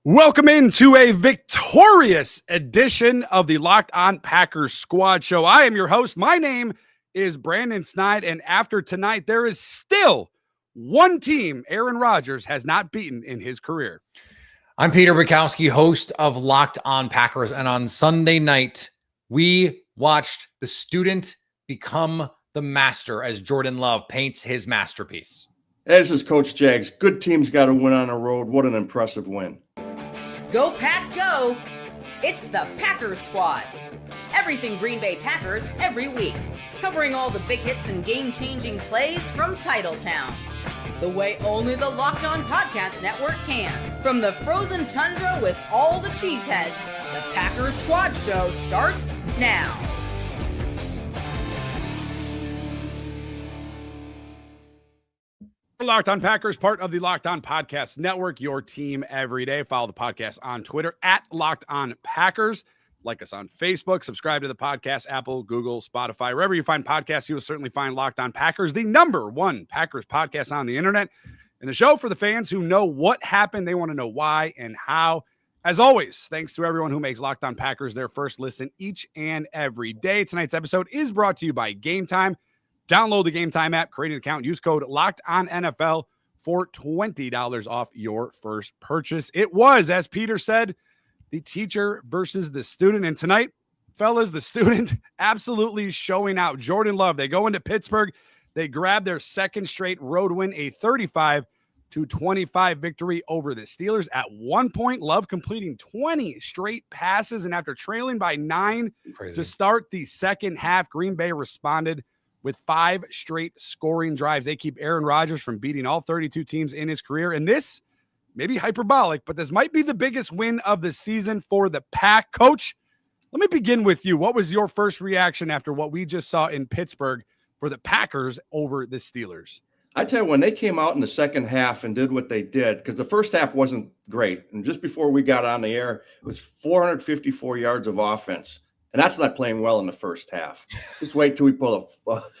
Welcome into a victorious edition of the Locked On Packers Squad Show. I am your host. My name is Brandon Snide, and after tonight, there is still one team Aaron Rodgers has not beaten in his career. I'm Peter Bukowski, host of Locked On Packers, and on Sunday night, we watched the student become the master as Jordan Love paints his masterpiece. This is Coach Jags. Good teams got to win on the road. What an impressive win. Go Pack Go! It's the Packers Squad. Everything Green Bay Packers every week. Covering all the big hits and game-changing plays from Titletown. The way only the Locked On Podcast Network can. From the frozen tundra with all the cheeseheads, the Packers Squad Show starts now. Locked On Packers, part of the Locked On Podcast Network, your team every day. Follow the podcast on Twitter at Locked On Packers. Like us on Facebook. Subscribe to the podcast, Apple, Google, Spotify. Wherever you find podcasts, you will certainly find Locked On Packers, the #1 Packers podcast on the internet. And the show for the fans who know what happened. They want to know why and how. As always, thanks to everyone who makes Locked On Packers their first listen each and every day. Tonight's episode is brought to you by Game Time. Download the Game Time app, create an account, use code LOCKEDONNFL for $20 off your first purchase. It was, as Peter said, the teacher versus the student. And tonight, fellas, the student absolutely showing out. Jordan Love, they go into Pittsburgh. They grab their second straight road win, a 35-25 victory over the Steelers. At one point, Love completing 20 straight passes. And after trailing by 9 to start the second half, Green Bay responded with 5 straight scoring drives. They keep Aaron Rodgers from beating all 32 teams in his career. And this may be hyperbolic, but this might be the biggest win of the season for the Pack. Coach, let me begin with you. What was your first reaction after what we just saw in Pittsburgh for the Packers over the Steelers? I tell you, when they came out in the second half and did what they did, because the first half wasn't great. And just before we got on the air, it was 454 yards of offense. And that's not playing well in the first half. Just wait till we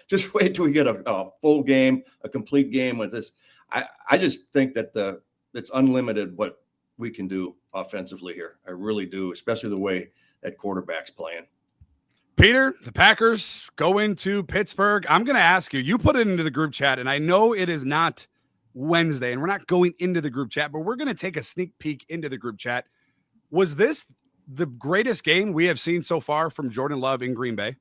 just wait till we get a full game, a complete game with this. I just think that it's unlimited what we can do offensively here. I really do, especially the way that quarterback's playing. Peter, the Packers go into Pittsburgh. I'm going to ask you, you put it into the group chat, and I know it is not Wednesday, and we're not going into the group chat, but we're going to take a sneak peek into the group chat. Was this the greatest game we have seen so far from Jordan Love in Green Bay?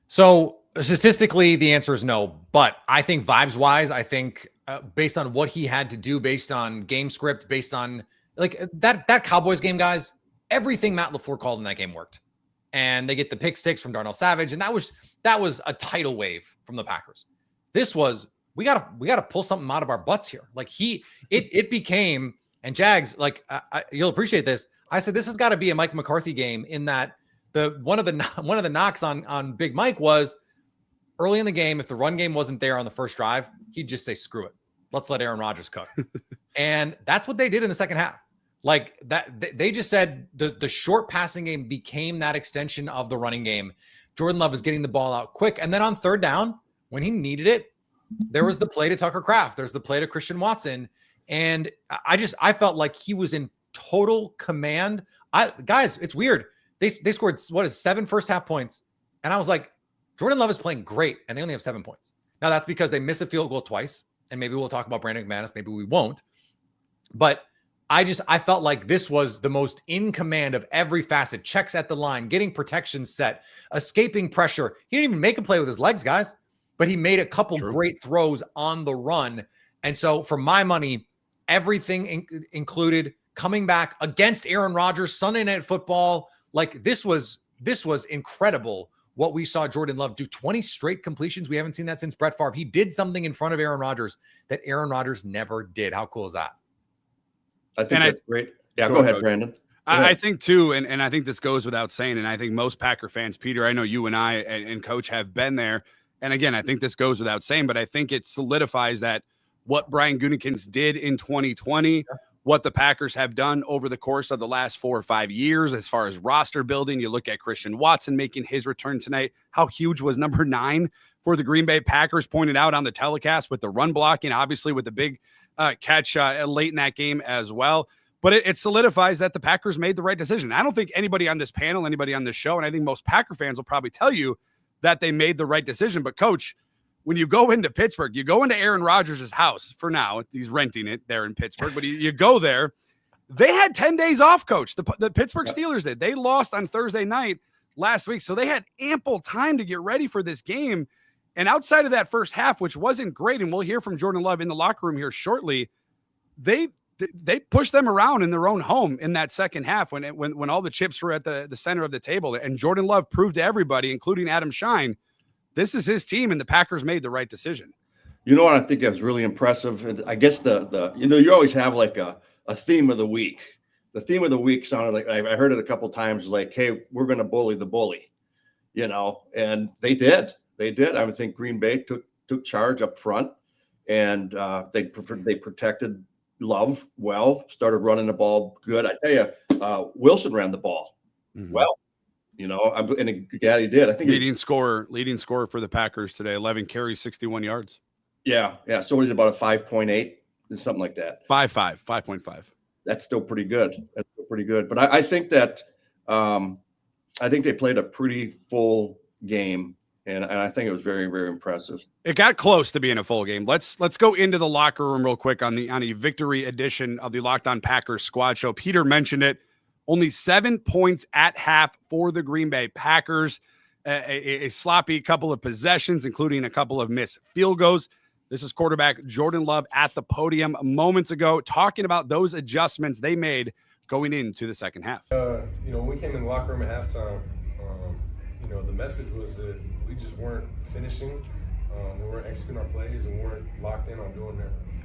So statistically, the answer is no. But I think vibes-wise, I think based on what he had to do, based on game script, based on like that Cowboys game, guys, everything Matt LaFleur called in that game worked. And they get the pick 6 from Darnell Savage, and that was a tidal wave from the Packers. This was we gotta pull something out of our butts here. Like it became, and Jags, like you'll appreciate this. I said this has got to be a Mike McCarthy game, in that one of the knocks on Big Mike was early in the game, if the run game wasn't there on the first drive, he'd just say, screw it. Let's let Aaron Rodgers cook. And that's what they did in the second half. Like that, they just said the short passing game became that extension of the running game. Jordan Love is getting the ball out quick. And then on third down, when he needed it, there was the play to Tucker Kraft. There's the play to Christian Watson. And I felt like he was in total command. Guys, it's weird. They scored 7 first half points. And I was like, Jordan Love is playing great. And they only have 7 points. Now that's because they missed a field goal twice. And maybe we'll talk about Brandon McManus. Maybe we won't. But I felt like this was the most in command of every facet. Checks at the line, getting protection set, escaping pressure. He didn't even make a play with his legs, guys, but he made a couple great throws on the run. And so for my money, everything included coming back against Aaron Rodgers, Sunday Night Football. Like this was incredible what we saw Jordan Love do. 20 straight completions. We haven't seen that since Brett Favre. He did something in front of Aaron Rodgers that Aaron Rodgers never did. How cool is that? I think that's great. Yeah, go ahead, Brandon. I think too, and I think this goes without saying, and I think most Packer fans, Peter, I know you and I and Coach have been there. And again, I think this goes without saying, but I think it solidifies that what Brian Gutekunst did in 2020, what the Packers have done over the course of the last 4 or 5 years as far as roster building. You look at Christian Watson making his return tonight. How huge was number 9 for the Green Bay Packers, pointed out on the telecast with the run blocking, obviously with the big catch late in that game as well. But it solidifies that the Packers made the right decision. I don't think anybody on this panel, anybody on this show, and I think most Packer fans will probably tell you that they made the right decision. But, Coach, when you go into Pittsburgh, you go into Aaron Rodgers' house for now. He's renting it there in Pittsburgh. But you go there. They had 10 days off, Coach. The Pittsburgh Steelers did. They lost on Thursday night last week. So they had ample time to get ready for this game. And outside of that first half, which wasn't great, and we'll hear from Jordan Love in the locker room here shortly, they pushed them around in their own home in that second half when all the chips were at the center of the table. And Jordan Love proved to everybody, including Adam Shine, this is his team, and the Packers made the right decision. You know what I think was really impressive? And I guess you always have like a theme of the week. The theme of the week sounded like, I heard it a couple times, like, hey, we're going to bully the bully, and they did. They did. I would think Green Bay took charge up front, and they protected Love well, started running the ball good. I tell you, Wilson ran the ball well. He did. I think leading scorer for the Packers today, 11 carries, 61 yards. Yeah. So what is it, about a 5.8, something like that? 5.5. That's still pretty good. But I think that I think they played a pretty full game. And I think it was very, very impressive. It got close to being a full game. Let's go into the locker room real quick on a victory edition of the Locked On Packers Squad Show. Peter mentioned it. Only 7 points at half for the Green Bay Packers. A sloppy couple of possessions, including a couple of missed field goals. This is quarterback Jordan Love at the podium moments ago, talking about those adjustments they made going into the second half. When we came in the locker room at halftime, the message was that we just weren't finishing. We weren't executing our plays and weren't locked in on doing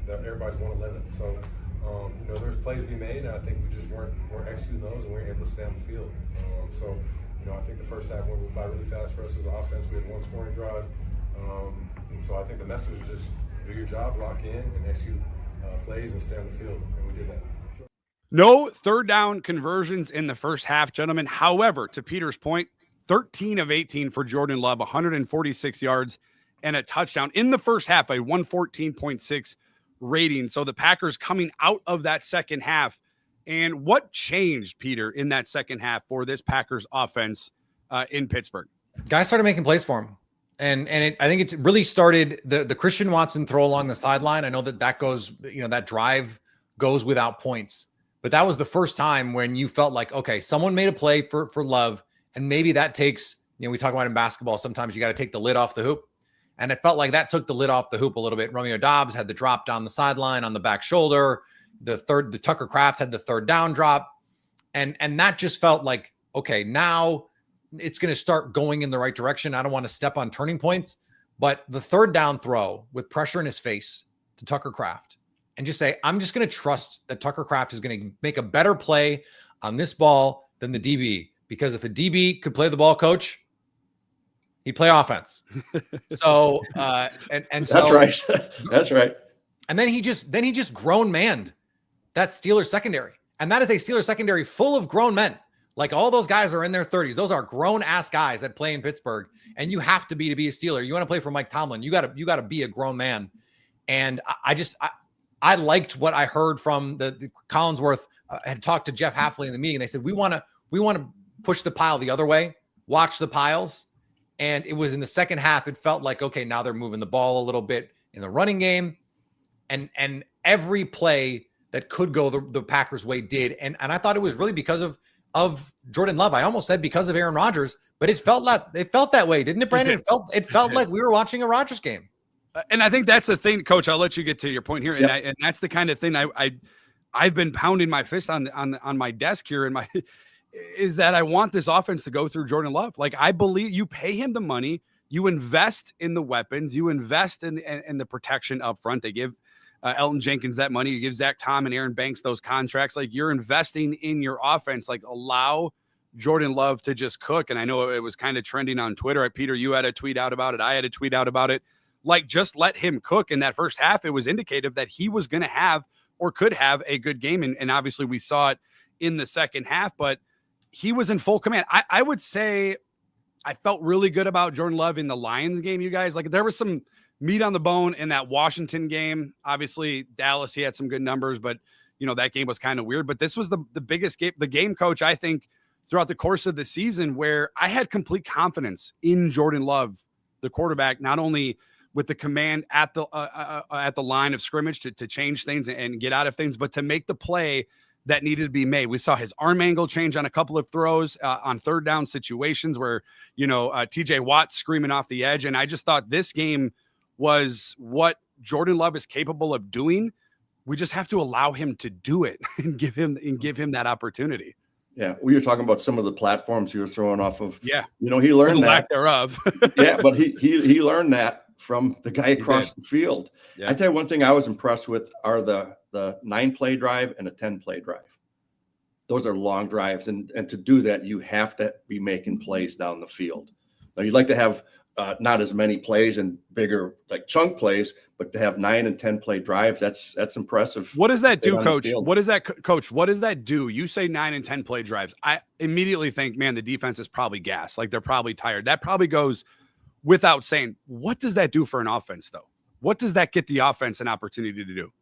that. Everybody's 111. So, there's plays to be made, and I think we just weren't executing those, and we weren't able to stay on the field. I think the first half went by really fast for us as an offense. We had one scoring drive. And so I think the message was just do your job, lock in, and execute plays and stay on the field, and we did that. No third down conversions in the first half, gentlemen. However, to Peter's point, 13 of 18 for Jordan Love, 146 yards and a touchdown in the first half, a 114.6 rating. So the Packers coming out of that second half. And what changed, Peter, in that second half for this Packers offense in Pittsburgh? Guys started making plays for him. And I think it really started the Christian Watson throw along the sideline. I know that goes, that drive goes without points. But that was the first time when you felt like, okay, someone made a play for Love. And maybe that takes, we talk about in basketball, sometimes you got to take the lid off the hoop. And it felt like that took the lid off the hoop a little bit. Romeo Doubs had the drop down the sideline on the back shoulder. The Tucker Kraft had the third down drop. And that just felt like, okay, now it's going to start going in the right direction. I don't want to step on turning points, but the third down throw with pressure in his face to Tucker Kraft and just say, I'm just going to trust that Tucker Kraft is going to make a better play on this ball than the DB. Because if a DB could play the ball, coach, he'd play offense. So, and so that's right. That's right. And then he just grown manned that Steelers secondary. And that is a Steelers secondary full of grown men. Like all those guys are in their 30s. Those are grown ass guys that play in Pittsburgh. And you have to be a Steeler. You want to play for Mike Tomlin. You got to be a grown man. And I liked what I heard from the Collinsworth had talked to Jeff Hafley in the meeting. They said, we want to push the pile the other way, watch the piles. And it was in the second half, it felt like, okay, now they're moving the ball a little bit in the running game. And every play that could go the Packers' way did. And I thought it was really because of Jordan Love. I almost said because of Aaron Rodgers, but it felt that way, didn't it, Brandon? It felt like we were watching a Rodgers game. And I think that's the thing, Coach. I'll let you get to your point here. Yep. And that's the kind of thing I've been pounding my fist on my desk here is that I want this offense to go through Jordan Love. Like, I believe you pay him the money, you invest in the weapons, you invest in the protection up front. They give Elton Jenkins that money. You give Zach Tom and Aaron Banks those contracts. Like, you're investing in your offense. Like, allow Jordan Love to just cook. And I know it was kind of trending on Twitter. Peter, you had a tweet out about it. I had a tweet out about it. Like, just let him cook. In that first half, it was indicative that he was going to have or could have a good game. And obviously we saw it in the second half, but he was in full command. I would say I felt really good about Jordan Love in the Lions game, you guys. Like, there was some meat on the bone in that Washington game. Obviously, Dallas, he had some good numbers, but that game was kind of weird. But this was the biggest game, the game coach, I think, throughout the course of the season, where I had complete confidence in Jordan Love, the quarterback, not only with the command at the line of scrimmage to change things and get out of things, but to make the play that needed to be made. We saw his arm angle change on a couple of throws on third down situations where, TJ Watt screaming off the edge. And I just thought this game was what Jordan Love is capable of doing. We just have to allow him to do it and give him that opportunity. Yeah, we were talking about some of the platforms you were throwing off of. Yeah, he learned that. Lack thereof. Yeah, but he learned that from the guy across the field. Yeah. I tell you one thing I was impressed with are the 9-play drive and a 10-play drive. Those are long drives, and to do that, you have to be making plays down the field. Now, you'd like to have not as many plays and bigger like chunk plays, but to have 9 and 10-play drives, that's impressive. What does that do, Coach? What does that, Coach? What does that do? You say 9 and 10-play drives. I immediately think, man, the defense is probably gassed. Like they're probably tired. That probably goes without saying. What does that do for an offense, though? What does that get the offense an opportunity to do?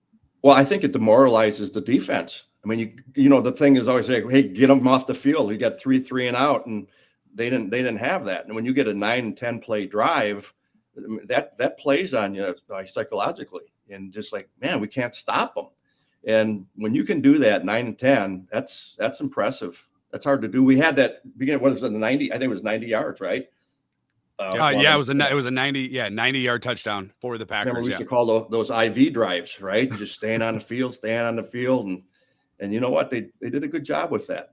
Well, I think it demoralizes the defense. I mean, the thing is always like, hey, get them off the field. You got 3 and out, and they didn't have that. And when you get a 9 and 10-play drive, that plays on you psychologically, and just like, man, we can't stop them. And when you can do that 9 and 10, that's impressive. That's hard to do. We had that beginning. What was it? 90? I think it was 90 yards, right? It was a 90-yard touchdown for the Packers. Remember, we used to call those IV drives, right? Just staying on the field, and you know what? They did a good job with that.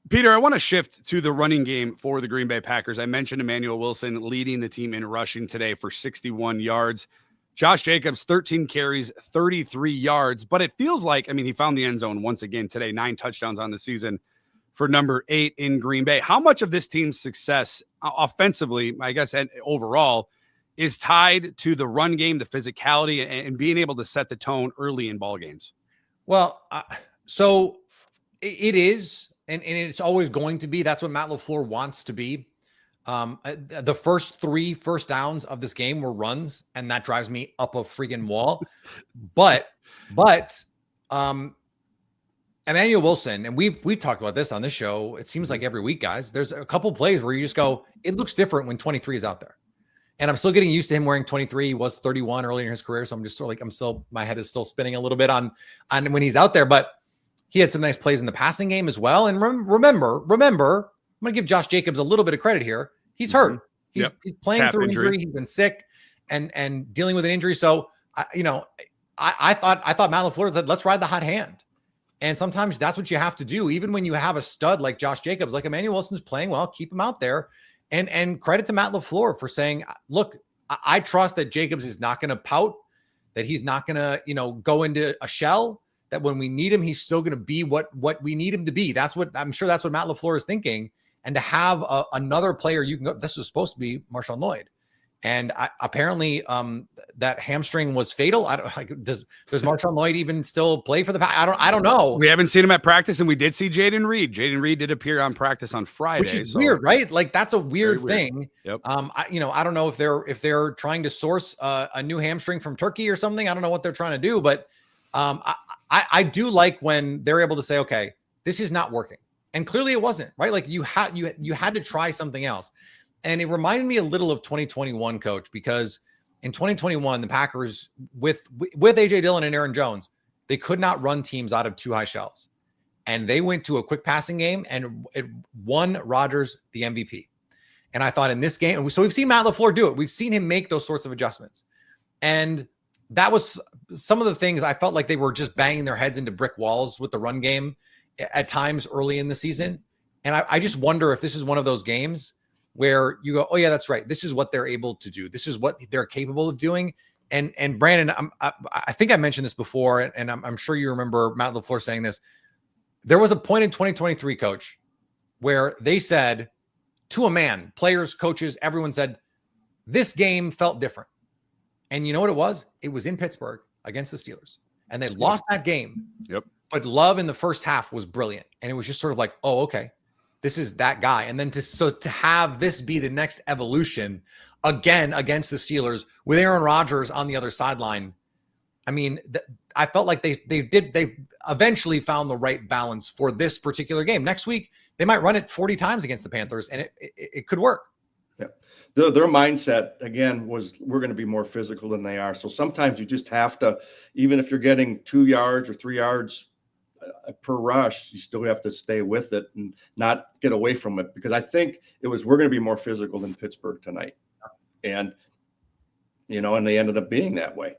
Peter, I want to shift to the running game for the Green Bay Packers. I mentioned Emmanuel Wilson leading the team in rushing today for 61 yards. Josh Jacobs, 13 carries, 33 yards. But it feels like, he found the end zone once again today, 9 touchdowns on the season for number 8 in Green Bay. How much of this team's success offensively, I guess, and overall, is tied to the run game, the physicality, and being able to set the tone early in ball games? Well, so it is, and it's always going to be. That's what Matt LaFleur wants to be. The first 3 first downs of this game were runs, and that drives me up a freaking wall. But Emmanuel Wilson, and we've talked about this on this show. It seems like every week, guys. There's a couple plays where you just go, it looks different when 23 is out there. And I'm still getting used to him wearing 23. He was 31 earlier in his career, so I'm just sort of like my head is still spinning a little bit on when he's out there. But he had some nice plays in the passing game as well. And remember, I'm going to give Josh Jacobs a little bit of credit here. He's hurt. He's playing through injury. He's been sick and dealing with an injury. So I thought Matt LaFleur said, let's ride the hot hand. And sometimes that's what you have to do. Even when you have a stud like Josh Jacobs, like Emmanuel Wilson's playing well, keep him out there. And credit to Matt LaFleur for saying, look, I trust that Jacobs is not going to pout, that he's not going to, go into a shell, that when we need him, he's still going to be what we need him to be. I'm sure that's what Matt LaFleur is thinking. And to have another player, you can go, this was supposed to be Marshawn Lloyd. And apparently that hamstring was fatal. Does Marshawn Lloyd even still play for the Pack? I don't know. We haven't seen him at practice, and we did see Jaden Reed. Jaden Reed did appear on practice on Friday, which is weird, right? Like that's a weird thing. Yep. I don't know if they're trying to source a new hamstring from Turkey or something. I don't know what they're trying to do, but I do like when they're able to say, okay, this is not working, and clearly it wasn't, right? Like you had to try something else. And it reminded me a little of 2021, Coach, because in 2021, the Packers with A.J. Dillon and Aaron Jones, they could not run teams out of 2 high shells. And they went to a quick passing game, and it won Rodgers the MVP. And I thought in this game, so we've seen Matt LaFleur do it. We've seen him make those sorts of adjustments. And that was some of the things I felt like they were just banging their heads into brick walls with the run game at times early in the season. And I just wonder if this is one of those games where you go, oh yeah, that's right. This is what they're able to do. This is what they're capable of doing. And Brandon, I think I mentioned this before, and I'm sure you remember Matt LaFleur saying this. There was a point in 2023, Coach, where they said to a man, players, coaches, everyone said, this game felt different. And you know what it was? It was in Pittsburgh against the Steelers. And they lost that game. Yep. But Love in the first half was brilliant. And it was just sort of like, oh, okay. This is that guy. And then to have this be the next evolution again against the Steelers with Aaron Rodgers on the other sideline. I mean, I felt like they eventually found the right balance for this particular game. Next week, they might run it 40 times against the Panthers, and it could work. Yeah. Their mindset, again, was we're going to be more physical than they are. So sometimes you just have to, even if you're getting 2 yards or 3 yards per rush, you still have to stay with it and not get away from it. Because I think it was, we're going to be more physical than Pittsburgh tonight. And, and they ended up being that way.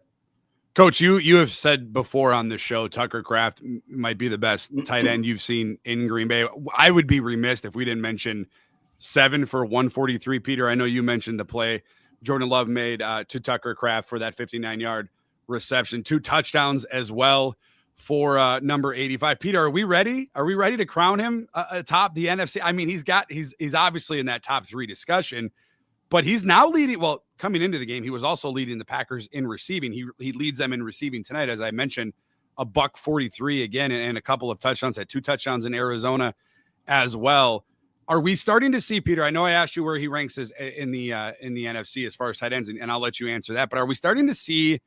Coach, you have said before on the show, Tucker Kraft might be the best tight end you've seen in Green Bay. I would be remiss if we didn't mention 7 for 143. Peter, I know you mentioned the play Jordan Love made to Tucker Kraft for that 59-yard reception, 2 touchdowns as well for number 85. Peter, are we ready? Are we ready to crown him atop the NFC? I mean, he's obviously in that top 3 discussion, but he's now leading. Well, coming into the game, he was also leading the Packers in receiving. He leads them in receiving tonight, as I mentioned, $143 again, and a couple of touchdowns, had 2 touchdowns in Arizona as well. Are we starting to see, Peter? I know I asked you where he ranks as in the NFC as far as tight ends, and I'll let you answer that. But are we starting to see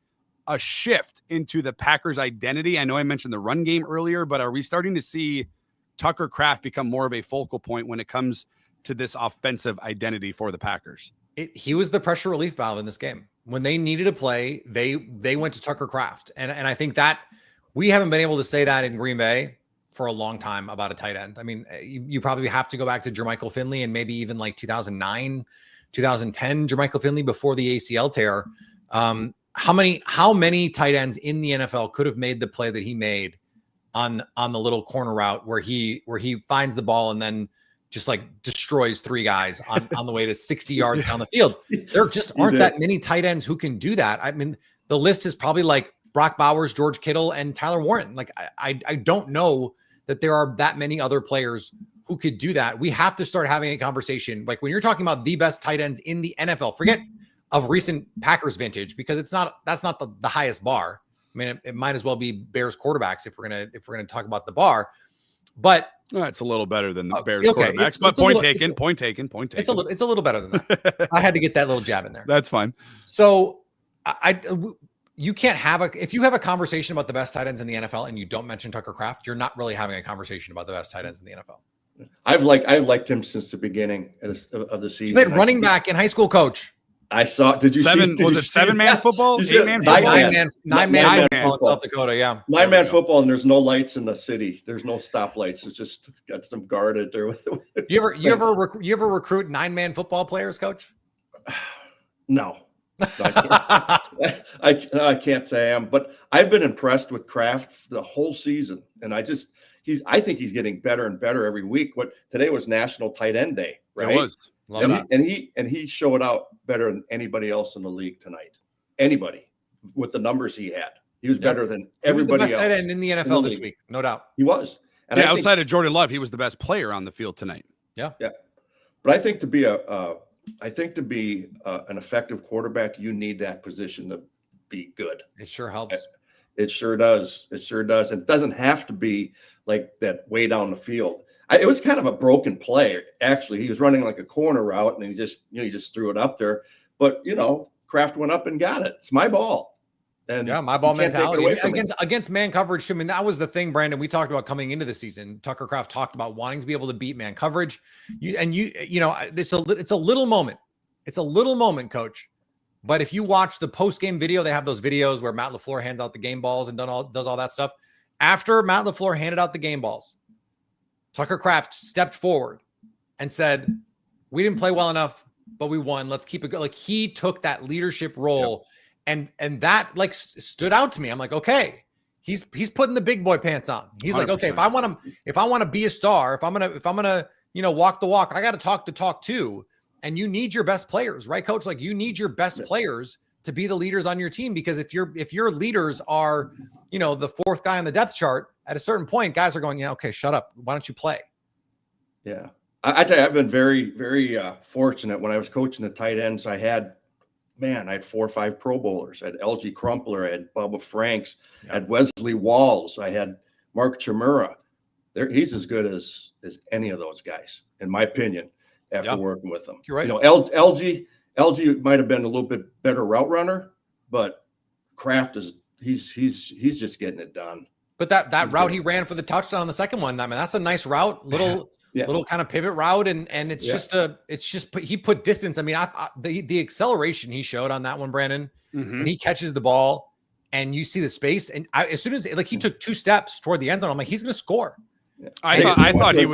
a shift into the Packers' identity? I know I mentioned the run game earlier, but are we starting to see Tucker Kraft become more of a focal point when it comes to this offensive identity for the Packers? He was the pressure relief valve in this game. When they needed a play, they went to Tucker Kraft. And I think that we haven't been able to say that in Green Bay for a long time about a tight end. I mean, you probably have to go back to Jermichael Finley and maybe even like 2009, 2010, Jermichael Finley before the ACL tear. How many tight ends in the NFL could have made the play that he made on the little corner route where he finds the ball and then just like destroys 3 guys on the way to 60 yards down the field? There just aren't that many tight ends who can do that. I mean, the list is probably like Brock Bowers, George Kittle, and Tyler Warren. Like, I don't know that there are that many other players who could do that. We have to start having a conversation. Like, when you're talking about the best tight ends in the NFL, forget of recent Packers vintage, because that's not the highest bar. I mean, it might as well be Bears quarterbacks if we're gonna talk about the bar. But it's a little better than the Bears quarterbacks. But point taken. It's a little better than that. I had to get that little jab in there. That's fine. So you can't if you have a conversation about the best tight ends in the NFL and you don't mention Tucker Kraft, you're not really having a conversation about the best tight ends in the NFL. I've liked him since the beginning of the season. He played running back in high school, coach. I saw. Did you see? Was it 7-man football? 8-man football? 9-man football in South Dakota. Yeah, 9-man football, and there's no lights in the city. There's no stoplights. It's just got some guarded there. You ever recruit 9-man football players, coach? No. I can't say I am, but I've been impressed with Kraft the whole season, and I think he's getting better and better every week. Today was National Tight End Day, right? It was. And he showed out better than anybody else in the league tonight. Anybody with the numbers he had, he was better than everybody else. He was the best tight end in the NFL this week, no doubt. He was. And outside of Jordan Love, he was the best player on the field tonight. Yeah. But I think to be an effective quarterback, you need that position to be good. It sure helps. It sure does. It sure does. And it doesn't have to be like that way down the field. It was kind of a broken play. Actually, he was running like a corner route, and he just threw it up there. But Kraft went up and got it. It's my ball. And my ball mentality against man coverage. I mean, that was the thing, Brandon. We talked about coming into the season. Tucker Kraft talked about wanting to be able to beat man coverage. It's a little moment. It's a little moment, coach. But if you watch the post-game video, they have those videos where Matt LaFleur hands out the game balls and does all that stuff. After Matt LaFleur handed out the game balls, Tucker Kraft stepped forward and said, "We didn't play well enough, but we won. Let's keep it going." Like, he took that leadership role, and that like stood out to me. I'm like, okay, he's putting the big boy pants on. He's 100%. Like, okay, if I want to be a star, if I'm gonna walk the walk, I got to talk the talk too. And you need your best players, right, coach? Like, you need your best players to be the leaders on your team, because if your leaders are, the 4th guy on the depth chart, at a certain point, guys are going, yeah, okay, shut up. Why don't you play? Yeah. I tell you, I've been very, very fortunate when I was coaching the tight ends. I had 4 or 5 Pro Bowlers. I had LG Crumpler. I had Bubba Franks. I had Wesley Walls. I had Mark Chimura. He's as good as any of those guys, in my opinion, after working with them. You're right. LG LG might have been a little bit better route runner, but Kraft he's just getting it done. But that route he ran for the touchdown on the second one, I mean, that's a nice route, little kind of pivot route, and it's just he put distance. I mean, the acceleration he showed on that one, Brandon, when he catches the ball and you see the space, and as soon as he took 2 steps toward the end zone, I'm like, he's going to score. I thought he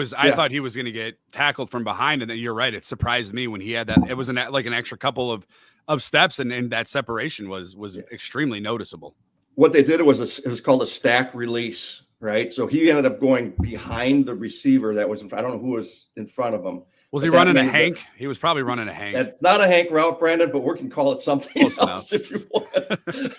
was going to get tackled from behind, and then you're right. It surprised me when he had that. It was an extra couple of steps, and that separation was extremely noticeable. What they did it was called a stack release, right? So he ended up going behind the receiver that was in front. I don't know who was in front of him. Was he running a Hank? He was probably running a Hank. That's not a Hank route, Brandon, but we can call it something else if you want.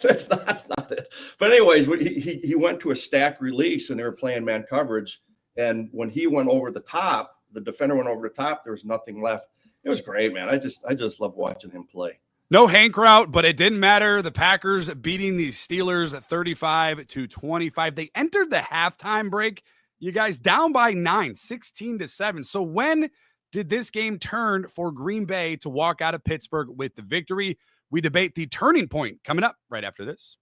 That's not it. But anyways, he went to a stack release, and they were playing man coverage. And when he went over the top, the defender went over the top. There was nothing left. It was great, man. I just love watching him play. No Hank route, but it didn't matter. The Packers beating the Steelers 35-25. They entered the halftime break, you guys, down by 9, 16-7. So when did this game turn for Green Bay to walk out of Pittsburgh with the victory? We debate the turning point coming up right after this.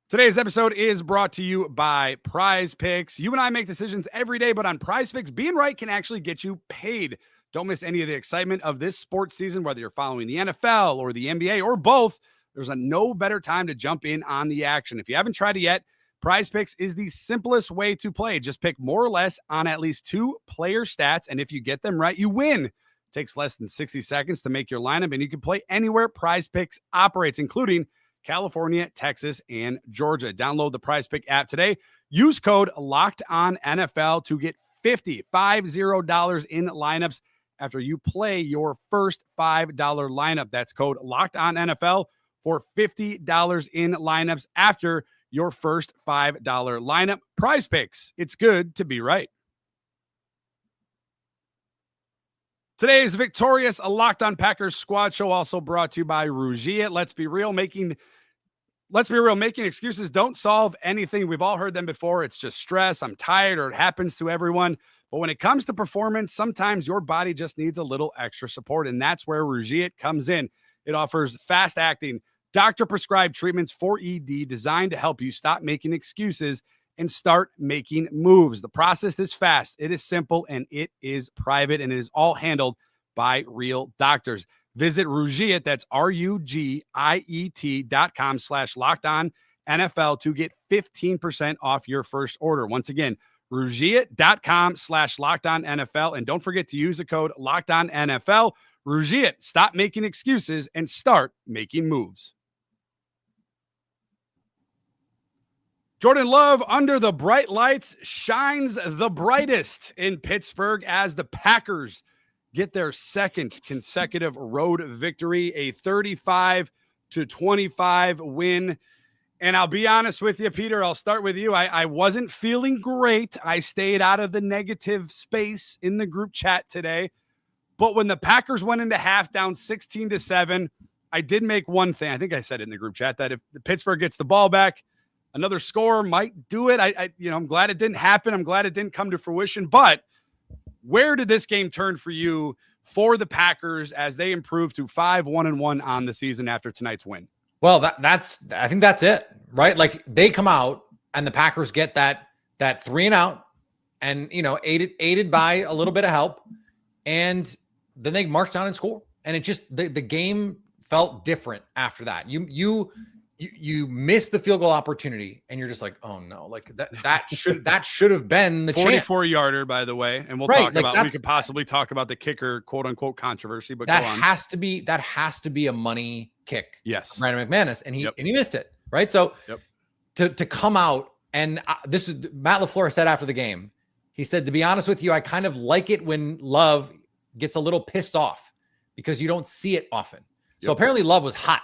Today's episode is brought to you by Prize Picks. You and I make decisions every day, but on Prize Picks, being right can actually get you paid. Don't miss any of the excitement of this sports season, whether you're following the NFL or the NBA or both. There's no better time to jump in on the action. If you haven't tried it yet, Prize Picks is the simplest way to play. Just pick more or less on at least 2 player stats, and if you get them right, you win. It takes less than 60 seconds to make your lineup, and you can play anywhere Prize Picks operates, including California, Texas, and Georgia. Download the Prize Pick app today. Use code LOCKEDONNFL to get $50 in lineups after you play your first $5 lineup. That's code LOCKEDONNFL for $50 in lineups after your first $5 lineup. Prize Picks. It's good to be right. Today's victorious Locked On Packers squad show also brought to you by Rougiet. Let's be real, making excuses don't solve anything. We've all heard them before. It's just stress. I'm tired, or it happens to everyone. But when it comes to performance, sometimes your body just needs a little extra support, and that's where Rougiet comes in. It offers fast-acting, doctor-prescribed treatments for ED designed to help you stop making excuses and start making moves. The process is fast, it is simple, and it is private, and it is all handled by real doctors. Visit Rougiet, that's RUGIET.com/LockedOnNFL to get 15% off your first order. Once again, Rougiet.com/LockedOnNFL. And don't forget to use the code LockedOnNFL. Rougiet, stop making excuses and start making moves. Jordan Love, under the bright lights, shines the brightest in Pittsburgh as the Packers get their second consecutive road victory, a 35-25 win. And I'll be honest with you, Peter, I'll start with you. I wasn't feeling great. I stayed out of the negative space in the group chat today. But when the Packers went into half down 16-7, I did make one thing. I think I said it in the group chat that if Pittsburgh gets the ball back, another score might do it. I'm glad it didn't happen. I'm glad it didn't come to fruition. But where did this game turn for you for the Packers as they improved to 5-1-1 on the season after tonight's win? Well, I think that's it, right? Like they come out and the Packers get that 3-and-out, and aided by a little bit of help, and then they march down and score. And it just the game felt different after that. You miss the field goal opportunity, and you're just like, oh no, like that should have been the 44-yarder, by the way. And we'll talk about, we could possibly talk about the kicker, quote unquote, controversy, but that go on. has to be a money kick. Yes. Brandon McManus. And he missed it. Right. So to come out, and this is Matt LaFleur said after the game, he said, to be honest with you, I kind of like it when Love gets a little pissed off because you don't see it often. So apparently Love was hot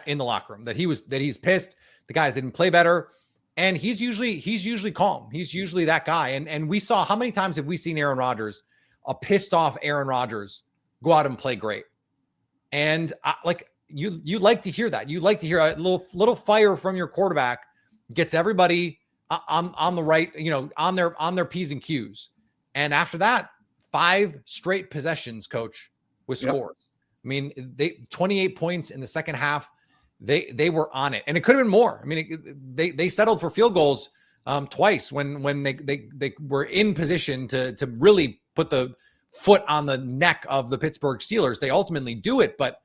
in the locker room, that he's pissed. The guys didn't play better. And he's usually calm. He's usually that guy. And we saw, how many times have we seen Aaron Rodgers, a pissed off Aaron Rodgers, go out and play great? And you like to hear that. You like to hear a little fire from your quarterback gets everybody on the right, on their P's and Q's. And after that, 5 straight possessions, coach, with scores. I mean, they 28 points in the second half. They were on it, and it could have been more. I mean, they settled for field goals twice when they were in position to really put the foot on the neck of the Pittsburgh Steelers. They ultimately do it, but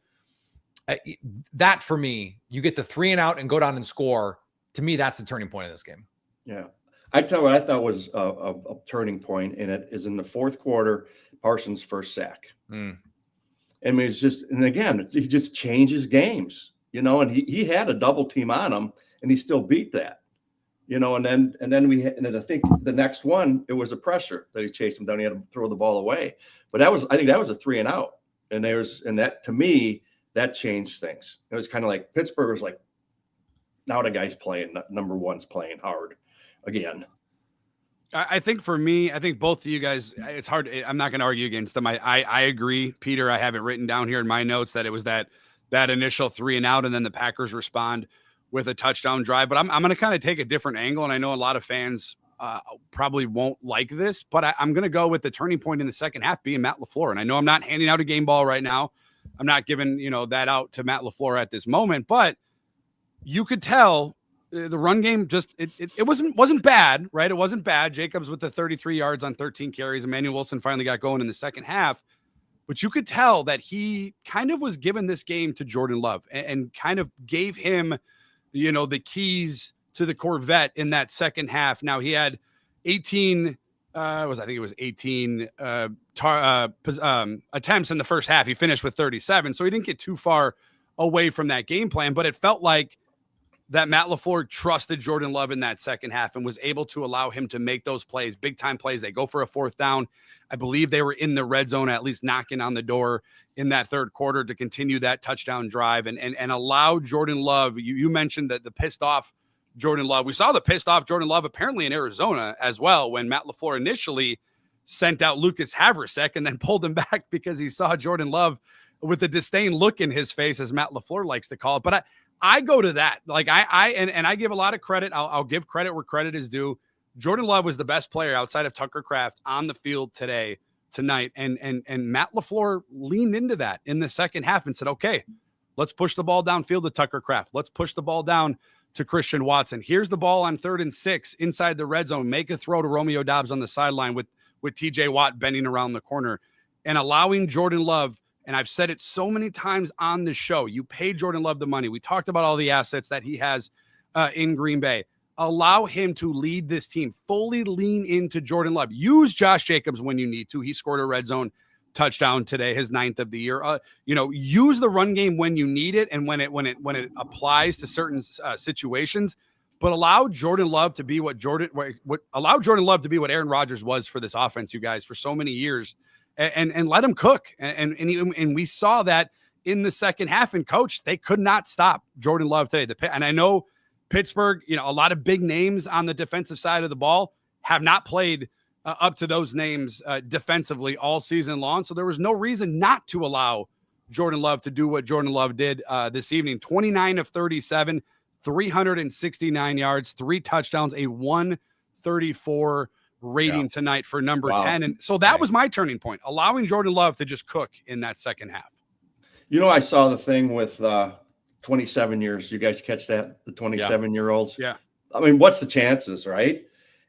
that for me, you get the 3 and out and go down and score. To me, that's the turning point of this game. Yeah. I tell you what I thought was a turning point in it is in the fourth quarter, Parsons' first sack. I mean, it's just, and again, he just changes games, you know, and he had a double team on him and he still beat that, you know, and then I think the next one, it was a pressure that he chased him down. He had to throw the ball away, but I think that was a 3 and out. And that to me, that changed things. It was kind of like Pittsburgh was like, now the guy's playing, number one's playing hard again. I think for me, I think both of you guys, it's hard. I'm not going to argue against them. I agree, Peter. I have it written down here in my notes that it was that initial 3 and out, and then the Packers respond with a touchdown drive. But I'm going to kind of take a different angle, and I know a lot of fans probably won't like this, but I'm going to go with the turning point in the second half being Matt LaFleur. And I know I'm not handing out a game ball right now. I'm not giving that out to Matt LaFleur at this moment, but you could tell the run game just it wasn't bad, right? It wasn't bad. Jacobs with the 33 yards on 13 carries. Emmanuel Wilson finally got going in the second half, but you could tell that he kind of was giving this game to Jordan Love and kind of gave him, the keys to the Corvette in that second half. Now he had 18 attempts in the first half. He finished with 37, so he didn't get too far away from that game plan, but it felt like that Matt LaFleur trusted Jordan Love in that second half and was able to allow him to make those plays, big time plays. They go for a 4th down. I believe they were in the red zone, at least knocking on the door in that third quarter to continue that touchdown drive and allow Jordan Love. You mentioned that the pissed off Jordan Love. We saw the pissed off Jordan Love apparently in Arizona as well when Matt LaFleur initially sent out Lucas Havrasek and then pulled him back because he saw Jordan Love with the disdain look in his face, as Matt LaFleur likes to call it. But I go to that. Like I give a lot of credit. I'll give credit where credit is due. Jordan Love was the best player outside of Tucker Kraft on the field tonight. And Matt LaFleur leaned into that in the second half and said, okay, let's push the ball downfield to Tucker Kraft. Let's push the ball down to Christian Watson. Here's the ball on 3rd and 6 inside the red zone. Make a throw to Romeo Doubs on the sideline with TJ Watt bending around the corner and allowing Jordan Love. And I've said it so many times on the show. You pay Jordan Love the money. We talked about all the assets that he has in Green Bay. Allow him to lead this team. Fully lean into Jordan Love. Use Josh Jacobs when you need to. He scored a red zone touchdown today, his 9th of the year. Use the run game when you need it and when it applies to certain situations. But allow Jordan Love to be what Aaron Rodgers was for this offense, you guys, for so many years. And let him cook. And we saw that in the second half. And coach, they could not stop Jordan Love today. And I know Pittsburgh, a lot of big names on the defensive side of the ball have not played up to those names defensively all season long. So there was no reason not to allow Jordan Love to do what Jordan Love did this evening. 29 of 37, 369 yards, 3 touchdowns, a 134 rating tonight for number 10. And so that was my turning point, allowing Jordan Love to just cook in that second half. I saw the thing with 27 years. You guys catch that? The 27-year-olds? Yeah. I mean, what's the chances, right?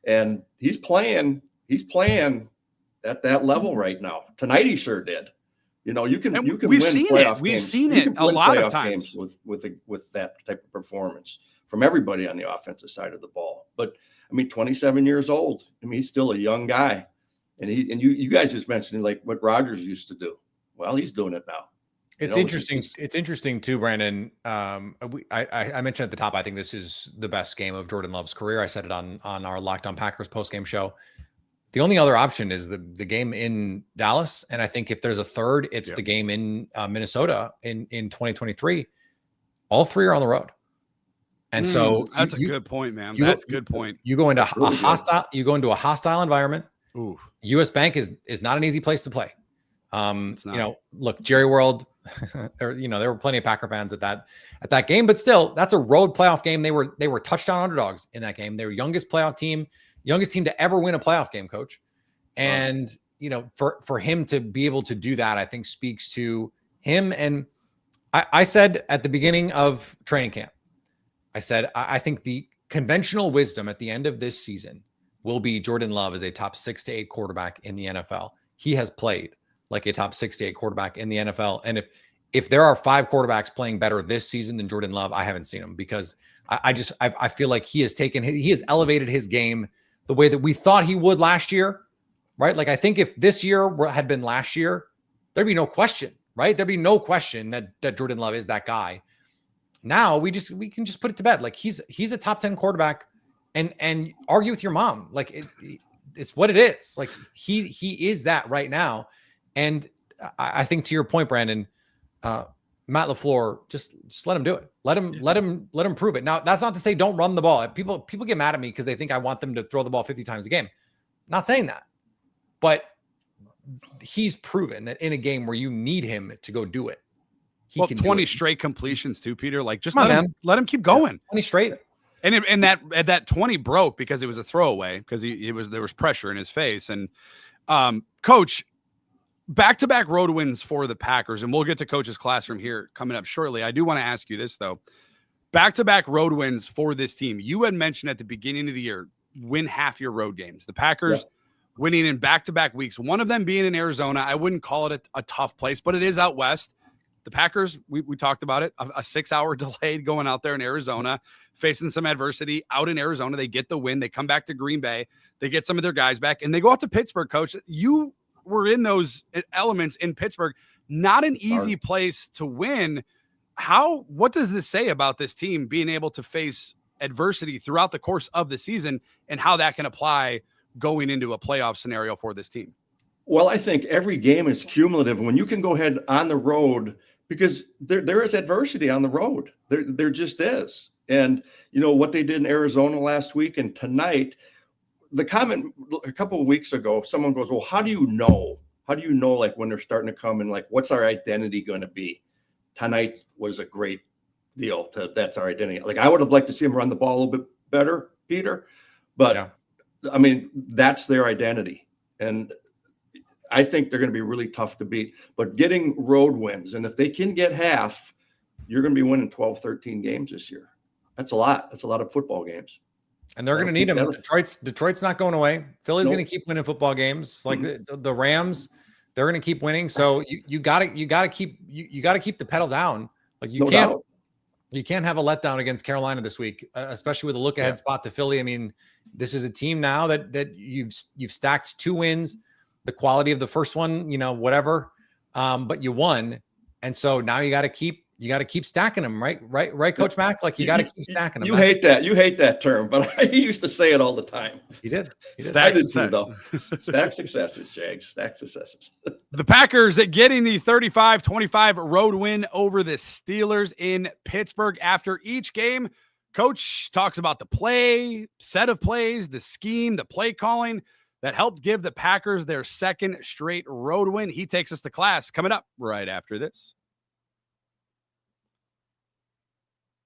And he's playing at that level right now. Tonight he sure did. You can we've win seen playoff it. We've games. seen it a lot of times with that type of performance from everybody on the offensive side of the ball. But 27 years old. He's still a young guy. And you guys just mentioned like what Rodgers used to do. Well, he's doing it now. It's interesting. It's interesting too, Brandon. I mentioned at the top, I think this is the best game of Jordan Love's career. I said it on our Locked On Packers post-game show. The only other option is the game in Dallas. And I think if there's a third, it's the game in Minnesota in 2023. All 3 are on the road. And so that's a good point, man. That's a good point. You go into a hostile environment. Ooh. US Bank is not an easy place to play. Look, Jerry World, there were plenty of Packer fans at that game, but still, that's a road playoff game. They were touchdown underdogs in that game. They were youngest team to ever win a playoff game, coach. And for him to be able to do that, I think speaks to him. And I said at the beginning of training camp, I said, I think the conventional wisdom at the end of this season will be Jordan Love is a top 6 to 8 quarterback in the NFL. He has played like a top 6 to 8 quarterback in the NFL. And if there are 5 quarterbacks playing better this season than Jordan Love, I haven't seen him, because I feel like he has elevated his game the way that we thought he would last year, right? Like, I think if this year had been last year, there'd be no question, right? There'd be no question that Jordan Love is that guy. Now we can just put it to bed. Like, he's a top 10 quarterback, and argue with your mom. Like, it's what it is. Like, he is that right now. And I think, to your point, Brandon, Matt LaFleur, just let him do it. Let him prove it. Now, that's not to say don't run the ball. People get mad at me because they think I want them to throw the ball 50 times a game. Not saying that, but he's proven that in a game where you need him to go do it, he can 20 do it. straight completions too, Peter. Like, just Come let on, him keep going. Yeah, 20 straight. And that 20 broke because it was a throwaway, because there was pressure in his face. And Coach, back-to-back road wins for the Packers, and we'll get to Coach's Classroom here coming up shortly. I do want to ask you this, though. Back-to-back road wins for this team. You had mentioned at the beginning of the year, win half your road games. The Packers winning in back-to-back weeks, one of them being in Arizona. I wouldn't call it a tough place, but it is out west. The Packers, we talked about it, a 6-hour delay going out there in Arizona, facing some adversity out in Arizona. They get the win. They come back to Green Bay. They get some of their guys back, and they go out to Pittsburgh, Coach. You were in those elements in Pittsburgh. Not an easy place to win. What does this say about this team being able to face adversity throughout the course of the season, and how that can apply going into a playoff scenario for this team? Well, I think every game is cumulative. When you can go ahead on the road, because there is adversity on the road. There just is. And, what they did in Arizona last week and tonight, the comment a couple of weeks ago, someone goes, well, how do you know? How do you know, like, when they're starting to come and, like, what's our identity going to be? Tonight was a great deal. That's our identity. Like, I would have liked to see them run the ball a little bit better, Peter. But, I mean, that's their identity. And I think they're going to be really tough to beat. But getting road wins, and if they can get half, you're going to be winning 12, 13 games this year. That's a lot. That's a lot of football games. And they're going to need them. Detroit's not going away. Philly's going to keep winning football games. Like the Rams, they're going to keep winning. So you got to keep the pedal down. Like, you can't have a letdown against Carolina this week, especially with a look ahead spot to Philly. I mean, this is a team now that you've stacked 2 wins. The quality of the first one, whatever, but you won, and so now you got to keep stacking them, right, Coach Mack? Like, you got to keep stacking them. You hate that term, but I used to say it all the time. He did. Stack success. Though. Stack successes, Jags. Stack successes. The Packers getting the 35-25 road win over the Steelers in Pittsburgh. After each game, Coach talks about the set of plays, the scheme, the play calling that helped give the Packers their second straight road win. He takes us to class coming up right after this.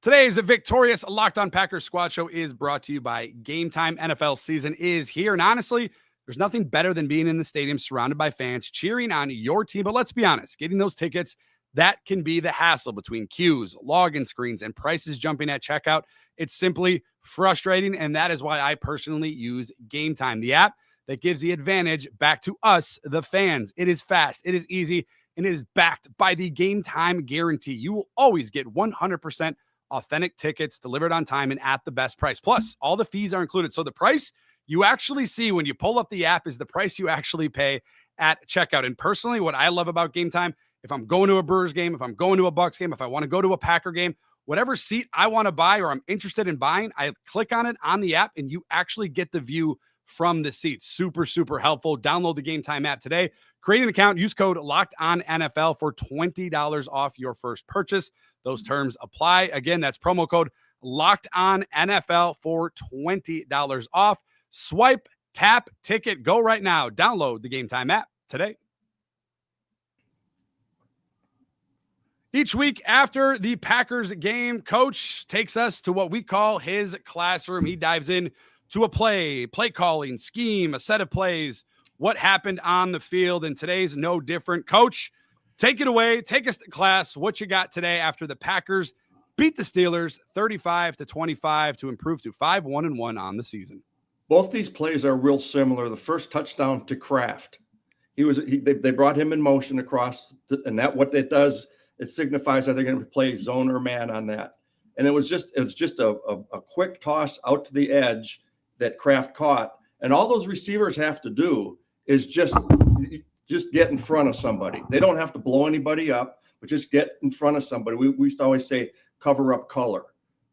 Today's victorious Locked On Packers Squad Show is brought to you by Game Time. NFL season is here, and honestly, there's nothing better than being in the stadium surrounded by fans cheering on your team. But let's be honest, getting those tickets, that can be the hassle between queues, login screens, and prices jumping at checkout. It's simply frustrating, and that is why I personally use Game Time, the app that gives the advantage back to us, the fans. It is fast, it is easy, and it is backed by the Game Time guarantee. You will always get 100% authentic tickets delivered on time and at the best price. Plus, all the fees are included. So the price you actually see when you pull up the app is the price you actually pay at checkout. And personally, what I love about Game Time, if I'm going to a Brewers game, if I'm going to a Bucks game, if I want to go to a Packer game, whatever seat I want to buy or I'm interested in buying, I click on it on the app and you actually get the view from the seat. Super, super helpful. Download the Game Time app today. Create an account. Use code LOCKEDONNFL for $20 off your first purchase. Those terms apply. Again, that's promo code LOCKEDONNFL for $20 off. Swipe, tap, ticket. Go right now. Download the Game Time app today. Each week after the Packers game, Coach takes us to what we call his classroom. He dives in to a play calling, scheme, a set of plays, what happened on the field, and today's no different. Coach, take it away. Take us to class. What you got today after the Packers beat the Steelers 35-25 to improve to 5-1-1 on the season? Both these plays are real similar. The first touchdown to Kraft, they brought him in motion across, and that what it does, it signifies that they're going to play zone or man on that. And it was just a quick toss out to the edge that Kraft caught. And all those receivers have to do is just get in front of somebody. They don't have to blow anybody up, but just get in front of somebody. We used to always say cover up color,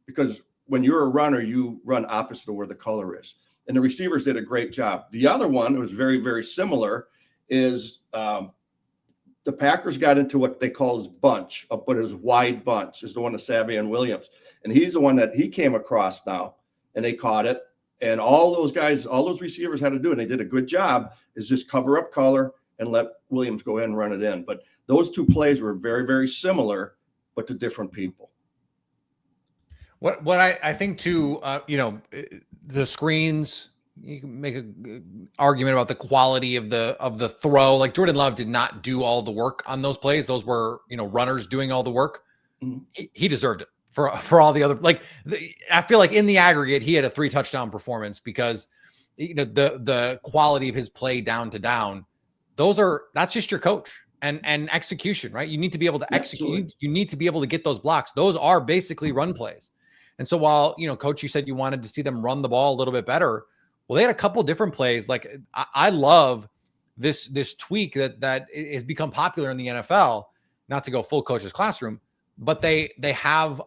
because when you're a runner, you run opposite of where the color is. And the receivers did a great job. The other one, it was very, very similar, is the Packers got into what they call his bunch, but his wide bunch is the one of Savion Williams. And he's the one that he came across now, and they caught it. And all those guys, all those receivers had to do, and they did a good job, is just cover up color and let Williams go ahead and run it in. But those two plays were very, very similar, but to different people. What I think too, the screens, you can make an argument about the quality of the throw. Like Jordan Love did not do all the work on those plays. Those were, runners doing all the work. Mm-hmm. He deserved it for all the other, I feel like in the aggregate, he had a 3 touchdown performance because, the quality of his play down to down, that's just your coach and execution, right? You need to be able to execute. You need to be able to get those blocks. Those are basically run plays. And so while, coach, you said you wanted to see them run the ball a little bit better. Well, they had a couple different plays. Like I love this tweak that has become popular in the NFL, not to go full coach's classroom, but they have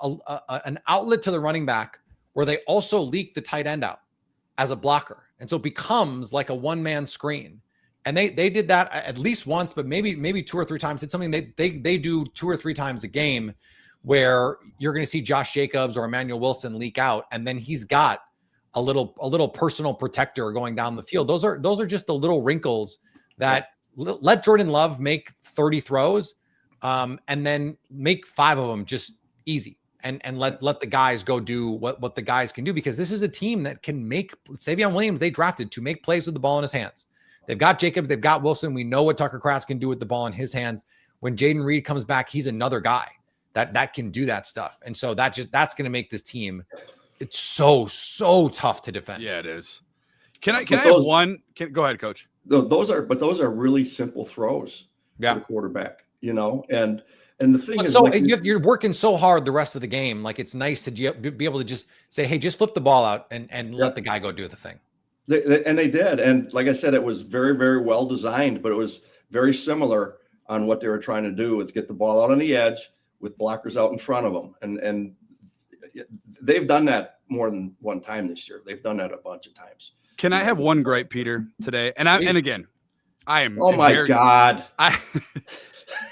an outlet to the running back where they also leak the tight end out as a blocker. And so it becomes like a one-man screen. And they did that at least once, but maybe 2 or 3 times. It's something they do 2 or 3 times a game, where you're going to see Josh Jacobs or Emmanuel Wilson leak out, and then he's got a little personal protector going down the field. Those are just the little wrinkles that let Jordan Love make 30 throws, and then make 5 of them just easy, and let the guys go do what the guys can do, because this is a team that can make. Savion Williams, they drafted to make plays with the ball in his hands. They've got Jacobs, they've got Wilson. We know what Tucker Kraft can do with the ball in his hands. When Jaden Reed comes back, he's another guy that can do that stuff. And so that's going to make this team, it's so tough to defend. Yeah, it is. Can I have one? Go ahead, coach. Those are really simple throws for the quarterback, and the thing is, so you're working so hard the rest of the game. Like, it's nice to be able to just say, hey, just flip the ball out and let the guy go do the thing. They did. And like I said, it was very, very well designed, but it was very similar on what they were trying to do, is get the ball out on the edge with blockers out in front of them. And they've done that more than one time this year. They've done that a bunch of times. Can I have one gripe, Peter, today? And again, I am. Oh my God. I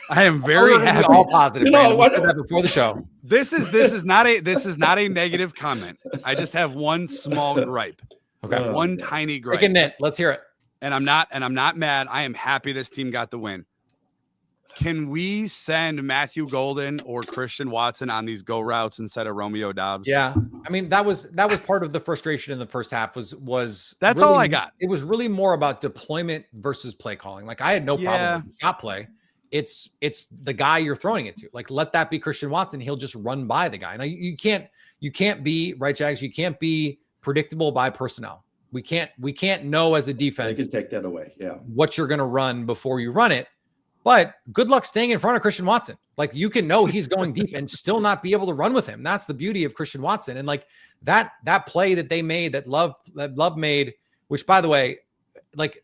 am very happy. All positive. We did that before the show. This is not a negative comment. I just have one small gripe. Okay. One tiny gripe. Let's hear it. And I'm not mad. I am happy this team got the win. Can we send Matthew Golden or Christian Watson on these go routes instead of Romeo Doubs? Yeah. I mean, that was part of the frustration in the first half was that's really, all I got. It was really more about deployment versus play calling. Like, I had no problem with shot play. It's the guy you're throwing it to. Like, let that be Christian Watson. He'll just run by the guy. Now you can't be right, Jags. You can't be predictable by personnel. We can't know as a defense. They can take that away. Yeah. What you're going to run before you run it. But good luck staying in front of Christian Watson. Like, you can know he's going deep and still not be able to run with him. That's the beauty of Christian Watson. And like that play that they made, that Love made, which, by the way, like,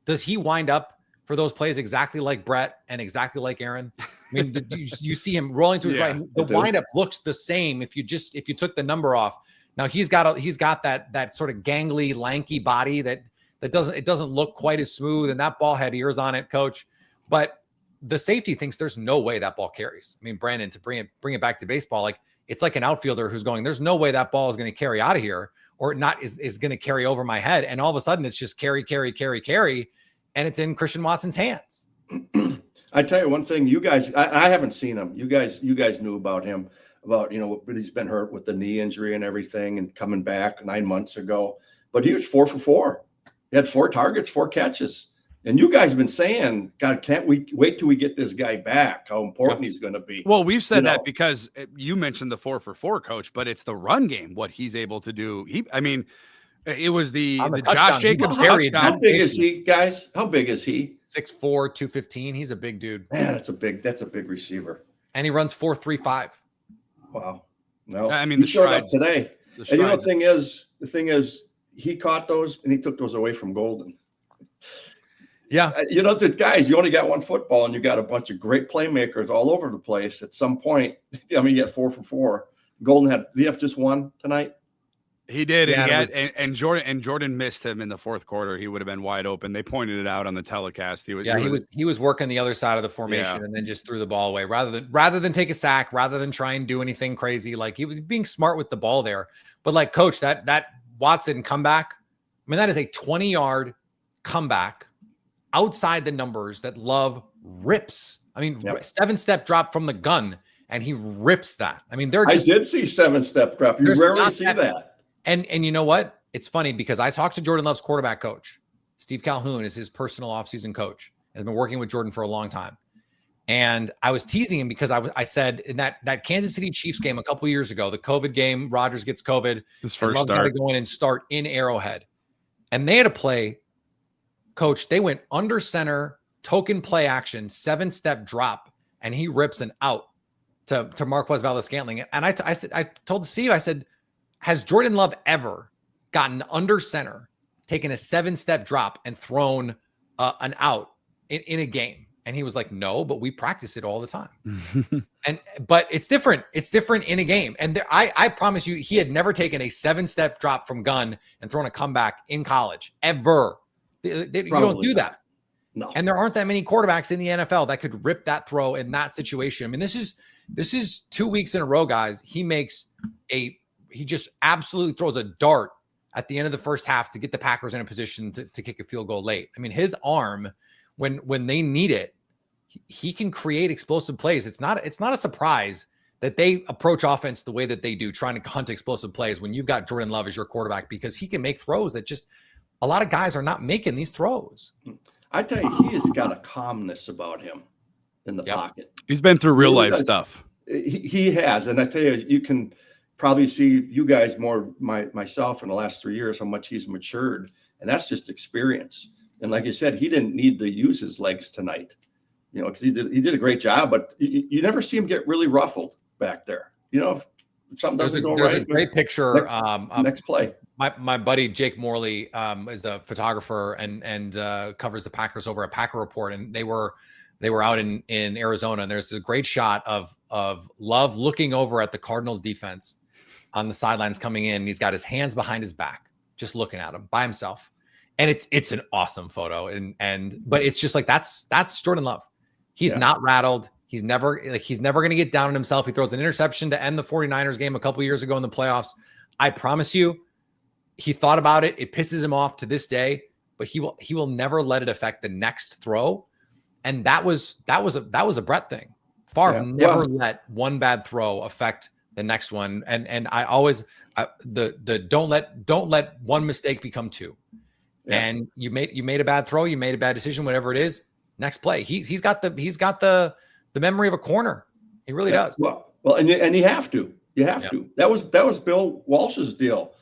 does he wind up for those plays exactly like Brett and exactly like Aaron? I mean, you see him rolling to his right. The windup looks the same if you took the number off. Now he's got that sort of gangly, lanky body that doesn't look quite as smooth, and that ball had ears on it, coach. But the safety thinks there's no way that ball carries. I mean, Brandon, to bring it back to baseball, like, it's like an outfielder who's going, there's no way that ball is going to carry out of here, or not is going to carry over my head. And all of a sudden it's just carry. And it's in Christian Watson's hands. I tell you one thing, you guys, I haven't seen him. You guys knew about him, but he's been hurt with the knee injury and everything and coming back 9 months ago, but he was 4 for 4. He had 4 targets, 4 catches. And you guys have been saying, God, can't we wait till we get this guy back? How important he's going to be. Well, we've said that because you mentioned the 4-for-4 coach, but it's the run game, what he's able to do. It was the Josh Jacobs touchdown. How big is he, guys? How big is he? 6'4", 215. He's a big dude. Man, that's a big receiver. And he runs 4.35. Wow. No, I mean, he showed up today. And you know, the thing is, he caught those and he took those away from Golden. Yeah. You know, guys, you only got one football and you got a bunch of great playmakers all over the place. At some point, I mean, you get 4-for-4. Golden did he have just one tonight? He did, and Jordan missed him in the fourth quarter. He would have been wide open. They pointed it out on the telecast. He was working the other side of the formation and then just threw the ball away rather than take a sack, rather than try and do anything crazy. Like, he was being smart with the ball there. But like, coach, that Watson comeback, I mean, that is a 20-yard comeback outside the numbers that Love rips. I mean, 7-step drop from the gun, and he rips that. I mean, I did see 7-step drop. You rarely see that. And you know what? It's funny because I talked to Jordan Love's quarterback coach. Steve Calhoun is his personal offseason coach and has been working with Jordan for a long time. And I was teasing him because I said in that Kansas City Chiefs game a couple of years ago, the COVID game, Rodgers gets COVID. His first Love start. got to go in and start in Arrowhead. And they had a play, coach, they went under center, token play action, 7-step drop, and he rips an out to Marquez Valdes-Scantling. And I told Steve, I said, has Jordan Love ever gotten under center, taken a 7-step drop, and thrown an out in a game? And he was like, no, but we practice it all the time. But it's different. It's different in a game. And I promise you, he had never taken a 7-step drop from gun and thrown a comeback in college, ever. You don't do that. No. And there aren't that many quarterbacks in the NFL that could rip that throw in that situation. I mean, this is 2 weeks in a row, guys. He just absolutely throws a dart at the end of the first half to get the Packers in a position to kick a field goal late. I mean, his arm, when they need it, he can create explosive plays. It's not a surprise that they approach offense the way that they do, trying to hunt explosive plays when you've got Jordan Love as your quarterback, because he can make throws that just a lot of guys are not making these throws. I tell you, he has got a calmness about him in the pocket. He's been through real life stuff. He has. And I tell you, you can probably see, you guys more, myself in the last 3 years, how much he's matured. And that's just experience. And like you said, he didn't need to use his legs tonight, you know, because he did a great job, but you never see him get really ruffled back there. You know, if something doesn't go right. There's a great picture. Next play. My buddy Jake Morley is a photographer and covers the Packers over at Packer Report, and they were out in Arizona, and there's a great shot of Love looking over at the Cardinals defense on the sidelines coming in. And he's got his hands behind his back, just looking at him by himself, and it's an awesome photo. But it's just like that's Jordan Love. He's not rattled. He's never going to get down on himself. He throws an interception to end the 49ers game a couple years ago in the playoffs. I promise you, he thought about it. It pisses him off to this day, but he will never let it affect the next throw. And that was a Brett thing. Favre never let one bad throw affect the next one. And I always don't let one mistake become two. Yeah. And you made a bad throw, you made a bad decision, whatever it is. Next play, he's got the memory of a corner. He really does. Well, and you have to. You have to. That was Bill Walsh's deal.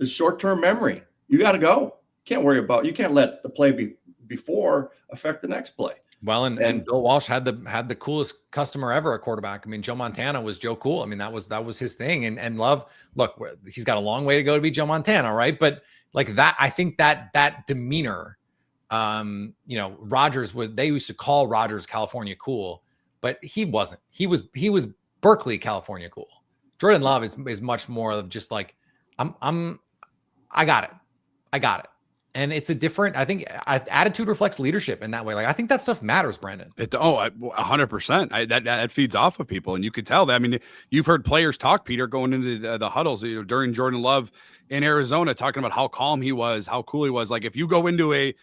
Is short-term memory. You got to go. You can't let the play before affect the next play. Well, and Bill Walsh had the coolest customer ever at quarterback. I mean, Joe Montana was Joe Cool. I mean, that was his thing. And Love, look, he's got a long way to go to be Joe Montana, right? But like that, I think that demeanor, Rodgers they used to call Rodgers California cool, but he wasn't. He was Berkeley, California cool. Jordan Love is much more of just like, I got it. And it's a different, I think attitude reflects leadership in that way. Like, I think that stuff matters, Brandon. 100%. That feeds off of people. And you could tell that. I mean, you've heard players talk, Peter, going into the huddles during Jordan Love in Arizona, talking about how calm he was, how cool he was. Like, if you go into a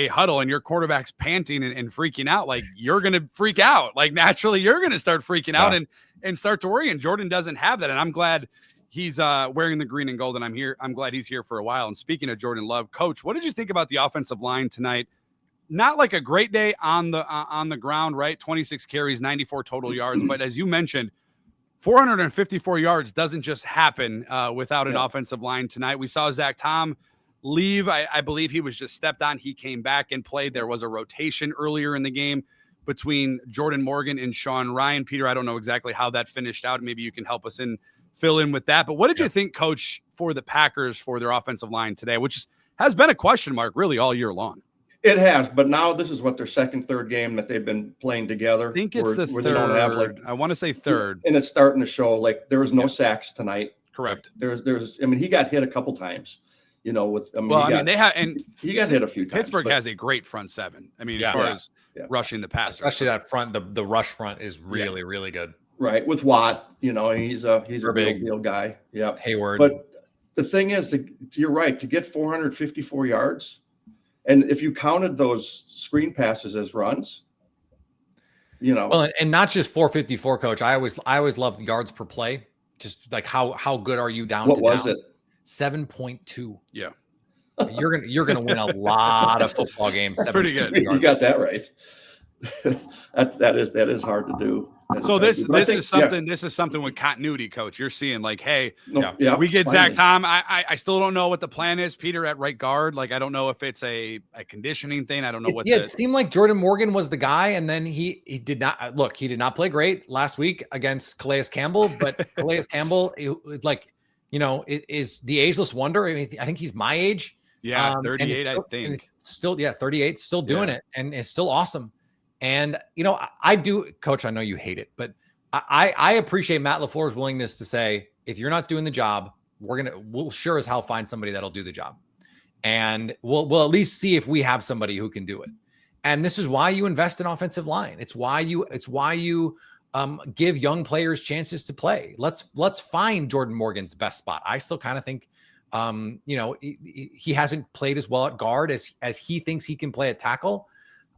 huddle and your quarterback's panting and freaking out, like, you're going to freak out. Like, naturally, you're going to start freaking out and start to worry. And Jordan doesn't have that. And I'm glad he's wearing the green and gold, and I'm glad he's here for a while. And speaking of Jordan Love, Coach, what did you think about the offensive line tonight? not like a great day on the ground, right? 26 carries, 94 total yards. But as you mentioned, 454 yards doesn't just happen without an offensive line tonight. We saw Zach Tom leave. I believe he was just stepped on. He came back and played. There was a rotation earlier in the game between Jordan Morgan and Sean Ryan. Peter, I don't know exactly how that finished out. Maybe you can help us fill in with that. But what did you think, Coach, for the Packers for their offensive line today, which has been a question mark really all year long? It has, but now this is what their second, third game that they've been playing together. I think it's the third. They don't have I want to say third. And it's starting to show. Like, there was no sacks tonight. Correct. There's. I mean, he got hit a couple times. He got hit a few times. Pittsburgh has a great front seven. I mean, as far as rushing the passer, especially that front, the rush front is really, really good. Right, with Watt, he's a big deal guy. Yeah, Hayward. But the thing is, you're right, to get 454 yards, and if you counted those screen passes as runs, well, and not just 454, Coach. I always love yards per play. Just like how good are you down? What was it? 7.2. Yeah. You're gonna win a lot of football games. That's pretty good. You got that right. that is hard to do. So this is something with continuity, Coach. You're seeing like, hey, we get Zach Tom. I still don't know what the plan is, Peter, at right guard. Like, I don't know if it's a conditioning thing. I don't know what. It seemed like Jordan Morgan was the guy, and then he did not look. He did not play great last week against Calais Campbell, but Calais Campbell, is the ageless wonder. I mean, I think he's my age. Yeah, 38, I think. Still, 38, still doing it, and it's still awesome. And, I do, Coach, I know you hate it, but I appreciate Matt LaFleur's willingness to say, if you're not doing the job, we'll sure as hell find somebody that'll do the job. And we'll at least see if we have somebody who can do it. And this is why you invest in offensive line. It's why you give young players chances to play. Let's find Jordan Morgan's best spot. I still kind of think, he hasn't played as well at guard as he thinks he can play at tackle.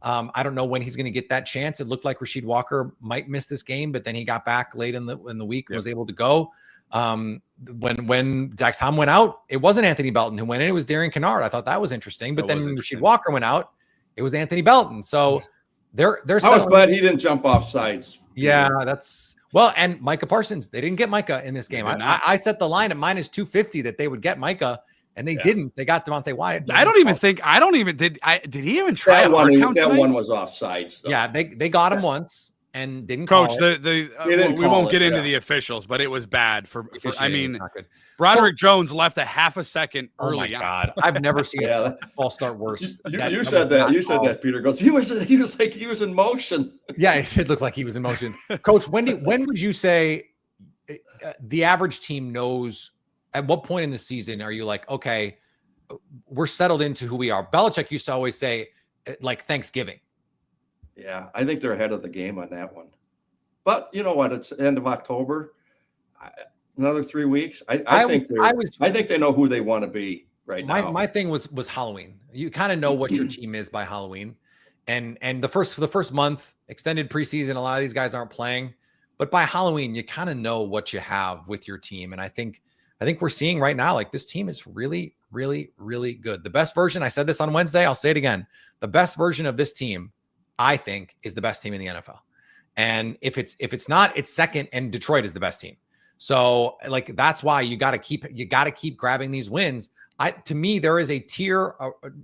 I don't know when he's going to get that chance. It looked like Rasheed Walker might miss this game, but then he got back late in the week and was able to go. When Zach Tom went out, it wasn't Anthony Belton who went in. It was Darian Kennard. I thought that was interesting. But then when Rasheed Walker went out, it was Anthony Belton. So I was glad he didn't jump off sides. Yeah, and Micah Parsons. They didn't get Micah in this game. I set the line at -250 that they would get Micah. And they didn't. They got Devontae Wyatt. Did he even try that one was offsides. Yeah, they got him once and didn't Coach, call it. We won't get into the officials, but it was bad for I mean, Broderick Jones left a half a second early. Oh my God, I've never seen a false start worse. You said that. Peter goes. He was in motion. Yeah, it did look like he was in motion. Coach, when would you say the average team knows? At what point in the season are you like, okay, we're settled into who we are? Belichick used to always say, like Thanksgiving. Yeah, I think they're ahead of the game on that one. But you know what? It's the end of October. Another 3 weeks. I think they know who they want to be right now. My thing was Halloween. You kind of know what your team is by Halloween. And for the first month, extended preseason, a lot of these guys aren't playing. But by Halloween, you kind of know what you have with your team. And I think we're seeing right now, like, this team is really, really, really good. The best version, I said this on Wednesday, I'll say it again. The best version of this team, I think, is the best team in the NFL. And if it's not, it's second, and Detroit is the best team. So, like, that's why you got to keep grabbing these wins. To me, there is a tier,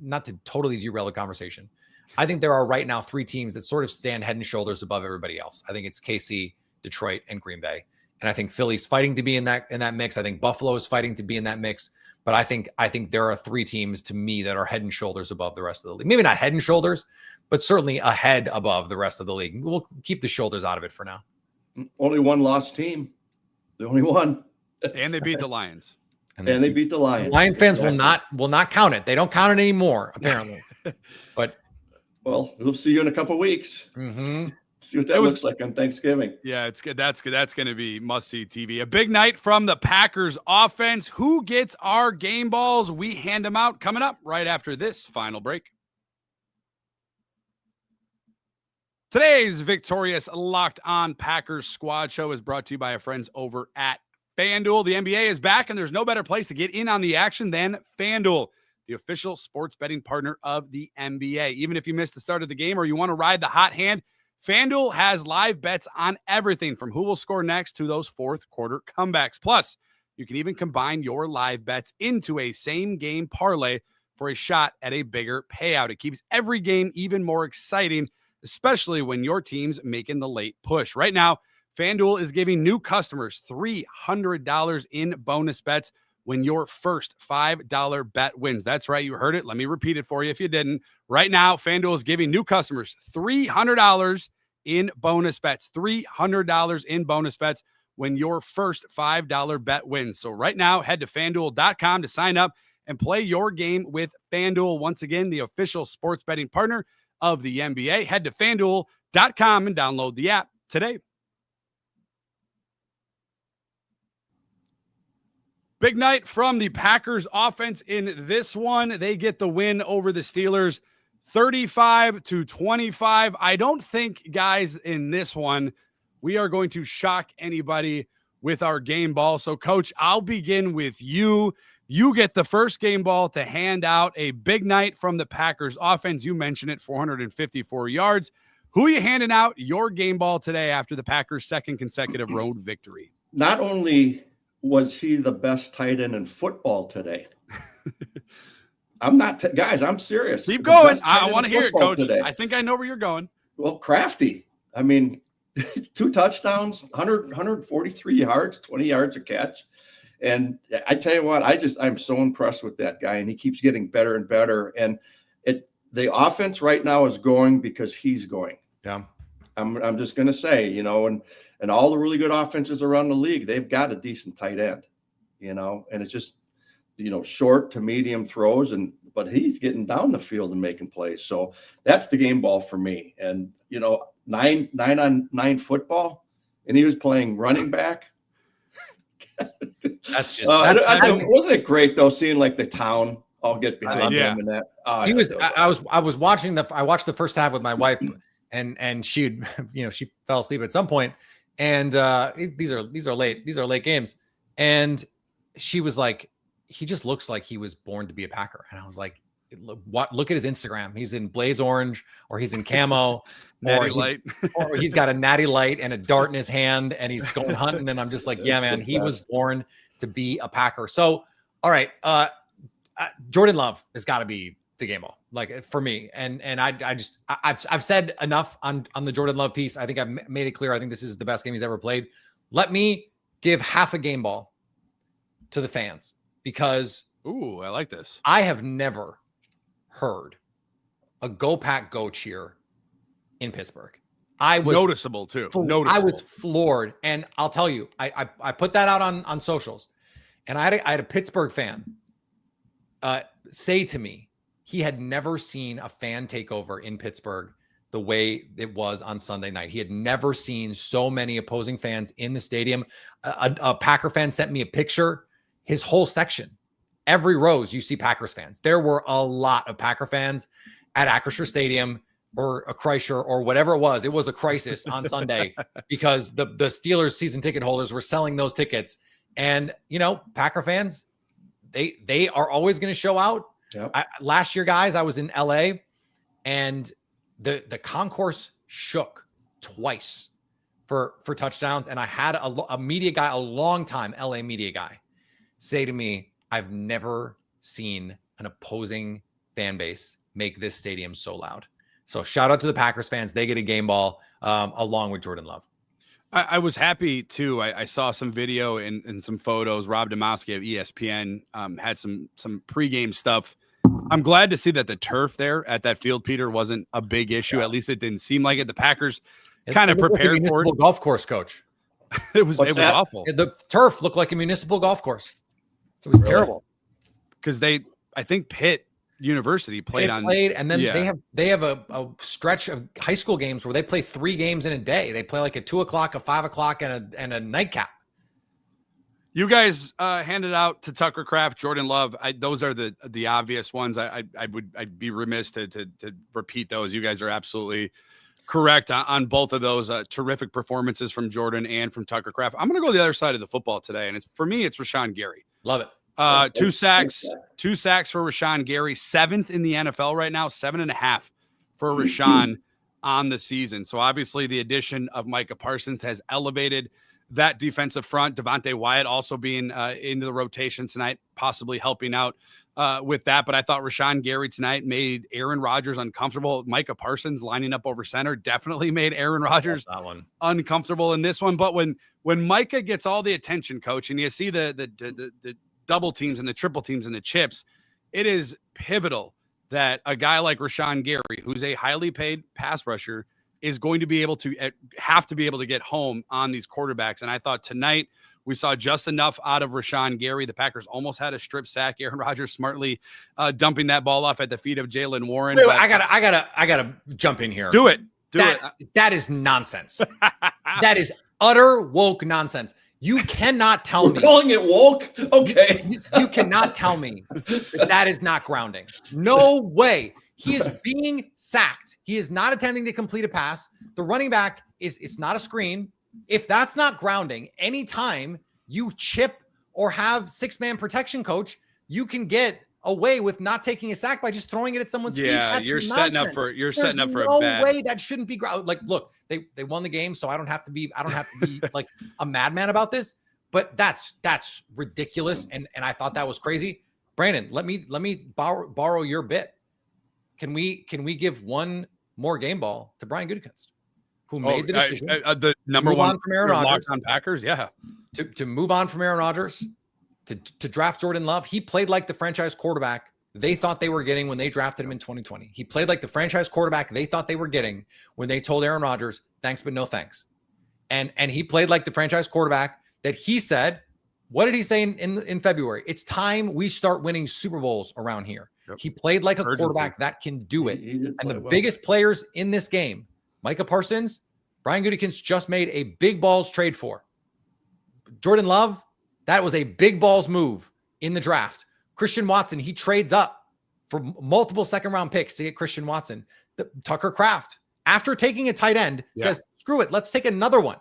not to totally derail the conversation. I think there are right now 3 teams that sort of stand head and shoulders above everybody else. I think it's KC, Detroit, and Green Bay. And I think Philly's fighting to be in that mix. I think Buffalo is fighting to be in that mix. But I think there are 3 teams to me that are head and shoulders above the rest of the league. Maybe not head and shoulders, but certainly a head above the rest of the league. We'll keep the shoulders out of it for now. Only one lost team. The only one. And they beat the Lions. And they beat the Lions. Lions fans will not count it. They don't count it anymore, apparently. But we'll see you in a couple of weeks. Mm-hmm. See what that looks like on Thanksgiving. Yeah, it's good. That's good. That's going to be must-see TV. A big night from the Packers offense. Who gets our game balls? We hand them out coming up right after this final break. Today's victorious Locked On Packers squad show is brought to you by our friends over at FanDuel. The NBA is back, and there's no better place to get in on the action than FanDuel. the official sports betting partner of the NBA. Even if you missed the start of the game or you want to ride the hot hand, FanDuel has live bets on everything from who will score next to those fourth quarter comebacks. Plus, you can even combine your live bets into a same game parlay for a shot at a bigger payout. It keeps every game even more exciting, especially when your team's making the late push. Right now, FanDuel is giving new customers $300 in bonus bets when your first $5 bet wins. That's right. You heard it. Let me repeat it for you if you didn't. Right now, FanDuel is giving new customers $300 in bonus bets. $300 in bonus bets when your first $5 bet wins. So right now, head to FanDuel.com to sign up and play your game with FanDuel. Once again, the official sports betting partner of the NBA. Head to FanDuel.com and download the app today. Big night from the Packers offense in this one. They get the win over the Steelers 35-25. I don't think, guys, in this one, we are going to shock anybody with our game ball. So, Coach, I'll begin with you. You get the first game ball to hand out a big night from the Packers offense. You mentioned it, 454 yards. Who are you handing out your game ball today after the Packers' second consecutive road victory? Not only was he the best tight end in football today, I'm not, guys, I'm serious. Keep going. I want to hear it, Coach. Today. I think I know where you're going. Well, crafty. I mean, 2 touchdowns, 143 yards, 20 yards a catch. And I tell you what, I'm so impressed with that guy, and he keeps getting better and better. And the offense right now is going because he's going. Yeah. I'm just going to say, you know, and all the really good offenses around the league, they've got a decent tight end, you know, and it's just, you know, short to medium throws, but he's getting down the field and making plays. So that's the game ball for me. And, you know, 9-on-9 football, and he was playing running back. That's just wasn't it great though, seeing like the town all get behind him and that. I watched the first half with my wife, and she fell asleep at some point, and these are late games, and she was like, he just looks like he was born to be a Packer. And I was like, look at his Instagram. He's in blaze orange, or he's in camo, or he's got a natty light and a dart in his hand, and he's going hunting. And I'm just like, yeah, man, he was born to be a Packer. So, all right. Jordan Love has got to be the game ball, like, for me. And I've said enough on the Jordan Love piece. I think I've made it clear. I think this is the best game he's ever played. Let me give half a game ball to the fans, because I like this. I have never heard a Go Pack Go cheer in Pittsburgh. I was noticeable too. I was floored. And I'll tell you, I put that out on socials, and I had a Pittsburgh fan say to me he had never seen a fan takeover in Pittsburgh the way it was on Sunday night. He had never seen so many opposing fans in the stadium. A Packer fan sent me a picture. His whole section, every rows, you see Packers fans. There were a lot of Packer fans at Acrisure Stadium, or a Kreischer, or whatever it was. It was a crisis on Sunday because the Steelers season ticket holders were selling those tickets. And, you know, Packer fans, they are always going to show out. Yep. Last year, guys, I was in LA, and the concourse shook twice for touchdowns. And I had a media guy, a long time LA media guy, say to me, I've never seen an opposing fan base make this stadium so loud. So shout out to the Packers fans. They get a game ball along with Jordan Love. I was happy too. I saw some video and some photos. Rob Demowski of ESPN had some pregame stuff. I'm glad to see that the turf there at that field, Peter, wasn't a big issue. Yeah. At least it didn't seem like it. The Packers kind of prepared for it. Golf course, Coach. It was awful. The turf looked like a municipal golf course. It was terrible. Because I think Pitt University played, and then they have a stretch of high school games where they play 3 games in a day. They play like at 2:00, a 5:00, and a nightcap. You guys handed out to Tucker Kraft, Jordan Love. Those are the obvious ones. I'd be remiss to repeat those. You guys are absolutely correct on both of those. Terrific performances from Jordan and from Tucker Kraft. I'm going to go the other side of the football today, and for me, it's Rashawn Gary. Love it. 2 sacks, 2 sacks for Rashawn Gary, 7th in the NFL right now, 7.5 for Rashawn on the season. So obviously the addition of Micah Parsons has elevated that defensive front. Devontae Wyatt also being into the rotation tonight, possibly helping out with that. But I thought Rashawn Gary tonight made Aaron Rodgers uncomfortable. Micah Parsons lining up over center definitely made Aaron Rodgers uncomfortable in this one. But when Micah gets all the attention, coach, and you see the double teams and the triple teams and the chips, it is pivotal that a guy like Rashawn Gary, who's a highly paid pass rusher, is going to be able to get home on these quarterbacks. And I thought tonight we saw just enough out of Rashawn Gary. The Packers almost had a strip sack. Aaron Rodgers smartly dumping that ball off at the feet of Jalen Warren. Wait, I gotta jump in here. Do it. That is nonsense. That is utter woke nonsense. You cannot tell me. We're calling it woke? Okay. You cannot tell me that is not grounding. No way. He is being sacked. He is not attempting to complete a pass. The running back it's not a screen. If that's not grounding, anytime you chip or have 6-man protection, coach, you can get away with not taking a sack by just throwing it at someone's feet. Yeah, That's you're nonsense. setting up for no a bad way that shouldn't be ground. Like, look, they won the game, so I don't have to be like a madman about this. But that's ridiculous, and I thought that was crazy. Brandon, let me borrow your bit. Can we give one more game ball to Brian Gutekunst, who made the decision the number one from Aaron Rodgers on Packers? Yeah, to move on from Aaron Rodgers, to draft Jordan Love. He played like the franchise quarterback they thought they were getting when they drafted him in 2020. He played like the franchise quarterback they thought they were getting when they told Aaron Rodgers, thanks, but no thanks. And he played like the franchise quarterback that he said, what did he say in February? It's time we start winning Super Bowls around here. Yep. He played like a quarterback that can do it. And the biggest players in this game, Micah Parsons, Brian Gutekunst just made a big balls trade for. Jordan Love, that was a big balls move in the draft. Christian Watson, he trades up for multiple second-round picks to get Christian Watson. Tucker Kraft, after taking a tight end, says, screw it, let's take another one.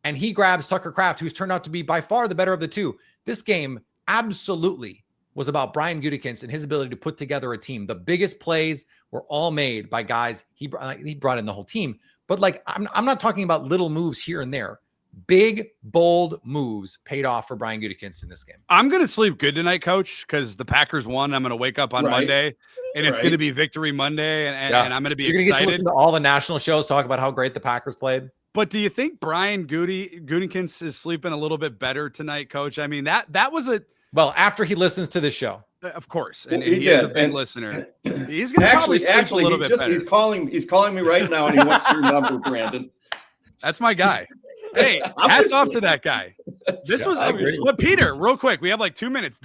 And he grabs Tucker Kraft, who's turned out to be by far the better of the two. This game absolutely was about Brian Gutekunst and his ability to put together a team. The biggest plays were all made by guys. He brought in the whole team. But like, I'm not talking about little moves here and there. Big, bold moves paid off for Brian Gutekunst in this game. I'm going to sleep good tonight, coach, because the Packers won. I'm going to wake up on Monday, and it's going to be Victory Monday, and I'm going to be excited. You're going to get to listen to all the national shows talk about how great the Packers played. But do you think Brian Gutekunst is sleeping a little bit better tonight, coach? I mean, that was a... Well, after he listens to this show. Of course. And he is a big listener. He's going to probably sleep a little bit better. He's calling me right now, and he wants your number, Brandon. That's my guy. Hey, hats off to that guy. This was Peter, real quick. We have like 2 minutes.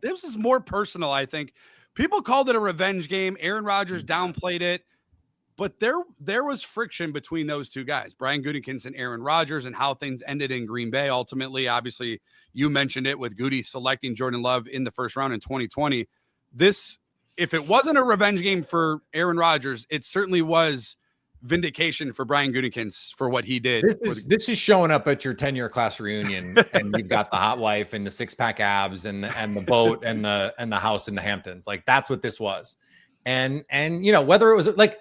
This is more personal, I think. People called it a revenge game. Aaron Rodgers downplayed it. But there was friction between those two guys, Brian Gutekunst and Aaron Rodgers, and how things ended in Green Bay. Ultimately, obviously, you mentioned it with Goody selecting Jordan Love in the first round in 2020. This, if it wasn't a revenge game for Aaron Rodgers, it certainly was vindication for Brian Gutekunst for what he did. This is showing up at your 10-year class reunion, and you've got the hot wife and the 6-pack abs and the boat and the house in the Hamptons. Like, that's what this was. And whether it was like,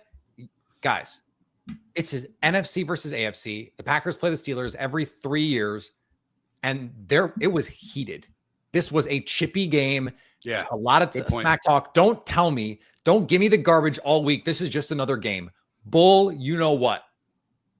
guys, it's an NFC versus AFC. The Packers play the Steelers every 3 years, and it was heated. This was a chippy game. Yeah, a lot of smack talk. Don't give me the garbage all week. This is just another game. Bull, you know what?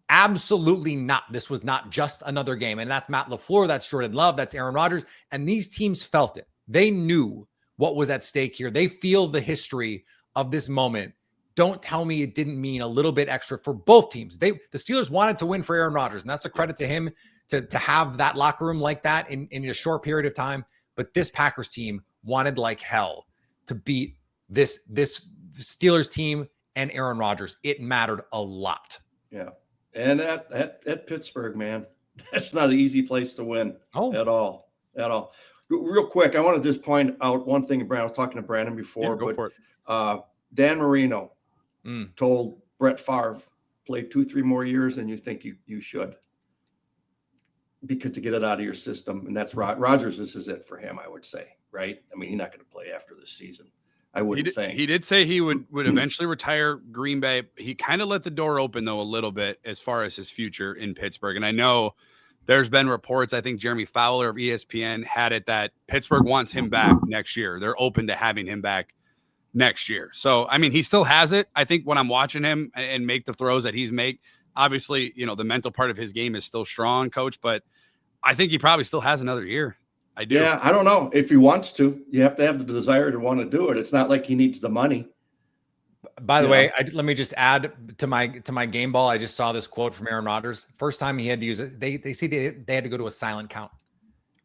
Absolutely not. This was not just another game. And that's Matt LaFleur, that's Jordan Love, that's Aaron Rodgers. And these teams felt it. They knew what was at stake here. They feel the history of this moment. Don't tell me it didn't mean a little bit extra for both teams. The Steelers wanted to win for Aaron Rodgers, and that's a credit to him to have that locker room like that in a short period of time. But this Packers team wanted like hell to beat this Steelers team and Aaron Rodgers. It mattered a lot. Yeah. And at Pittsburgh, man, that's not an easy place to win at all. Real quick, I want to just point out one thing. I was talking to Brandon before, Dan Marino told Brett Favre, play 2-3 more years and you think you should, because to get it out of your system. And that's Rodgers. This is it for him, I would say. right? I mean, he's not going to play after this season. I wouldn't think. He did say he would eventually retire Green Bay. He kind of let the door open, though, a little bit as far as his future in Pittsburgh. And I know there's been reports, I think Jeremy Fowler of ESPN had it, that Pittsburgh wants him back next year. They're open to having him back next year. So, I mean, he still has it. I think when I'm watching him and make the throws that he's make, obviously, you know, the mental part of his game is still strong, Coach, but I think he probably still has another year. I do. Yeah, I don't know if he wants to. You have to have the desire to want to do it. It's not like he needs the money. By the way, let me just add to my game ball. I just saw this quote from Aaron Rodgers. First time he had to use it, they had to go to a silent count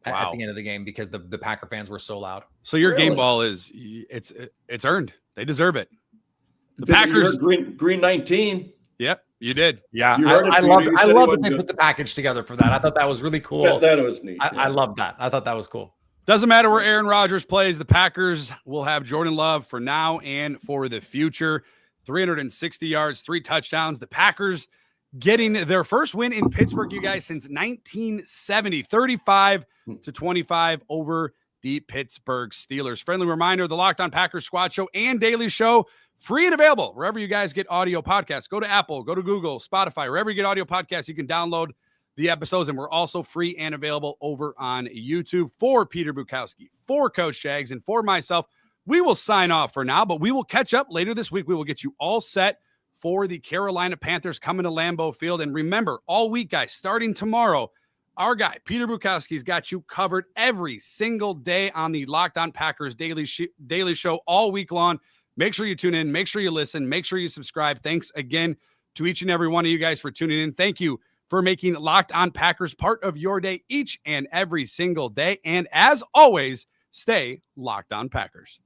at the end of the game because the Packer fans were so loud. So your game ball is it's earned. They deserve it. The Did Packers green 19. Yep, you did. Yeah, You I love that they good. put the package together for that. I thought that was really cool. That was neat. I love that. I thought that was cool. Doesn't matter where Aaron Rodgers plays. The Packers will have Jordan Love for now and for the future. 360 yards, 3 touchdowns. The Packers getting their first win in Pittsburgh, you guys, since 1970, 35-25 over the Pittsburgh Steelers. Friendly reminder, the Locked On Packers Squad Show and Daily Show, free and available wherever you guys get audio podcasts. Go to Apple, go to Google, Spotify, wherever you get audio podcasts, you can download the episodes, and we're also free and available over on YouTube. For Peter Bukowski, for Coach Jags, and for myself, we will sign off for now, but we will catch up later this week. We will get you all set for the Carolina Panthers coming to Lambeau Field. And remember, all week, guys, starting tomorrow, our guy, Peter Bukowski's got you covered every single day on the Locked On Packers Daily Show all week long. Make sure you tune in. Make sure you listen. Make sure you subscribe. Thanks again to each and every one of you guys for tuning in. Thank you for making Locked On Packers part of your day each and every single day. And as always, stay Locked On Packers.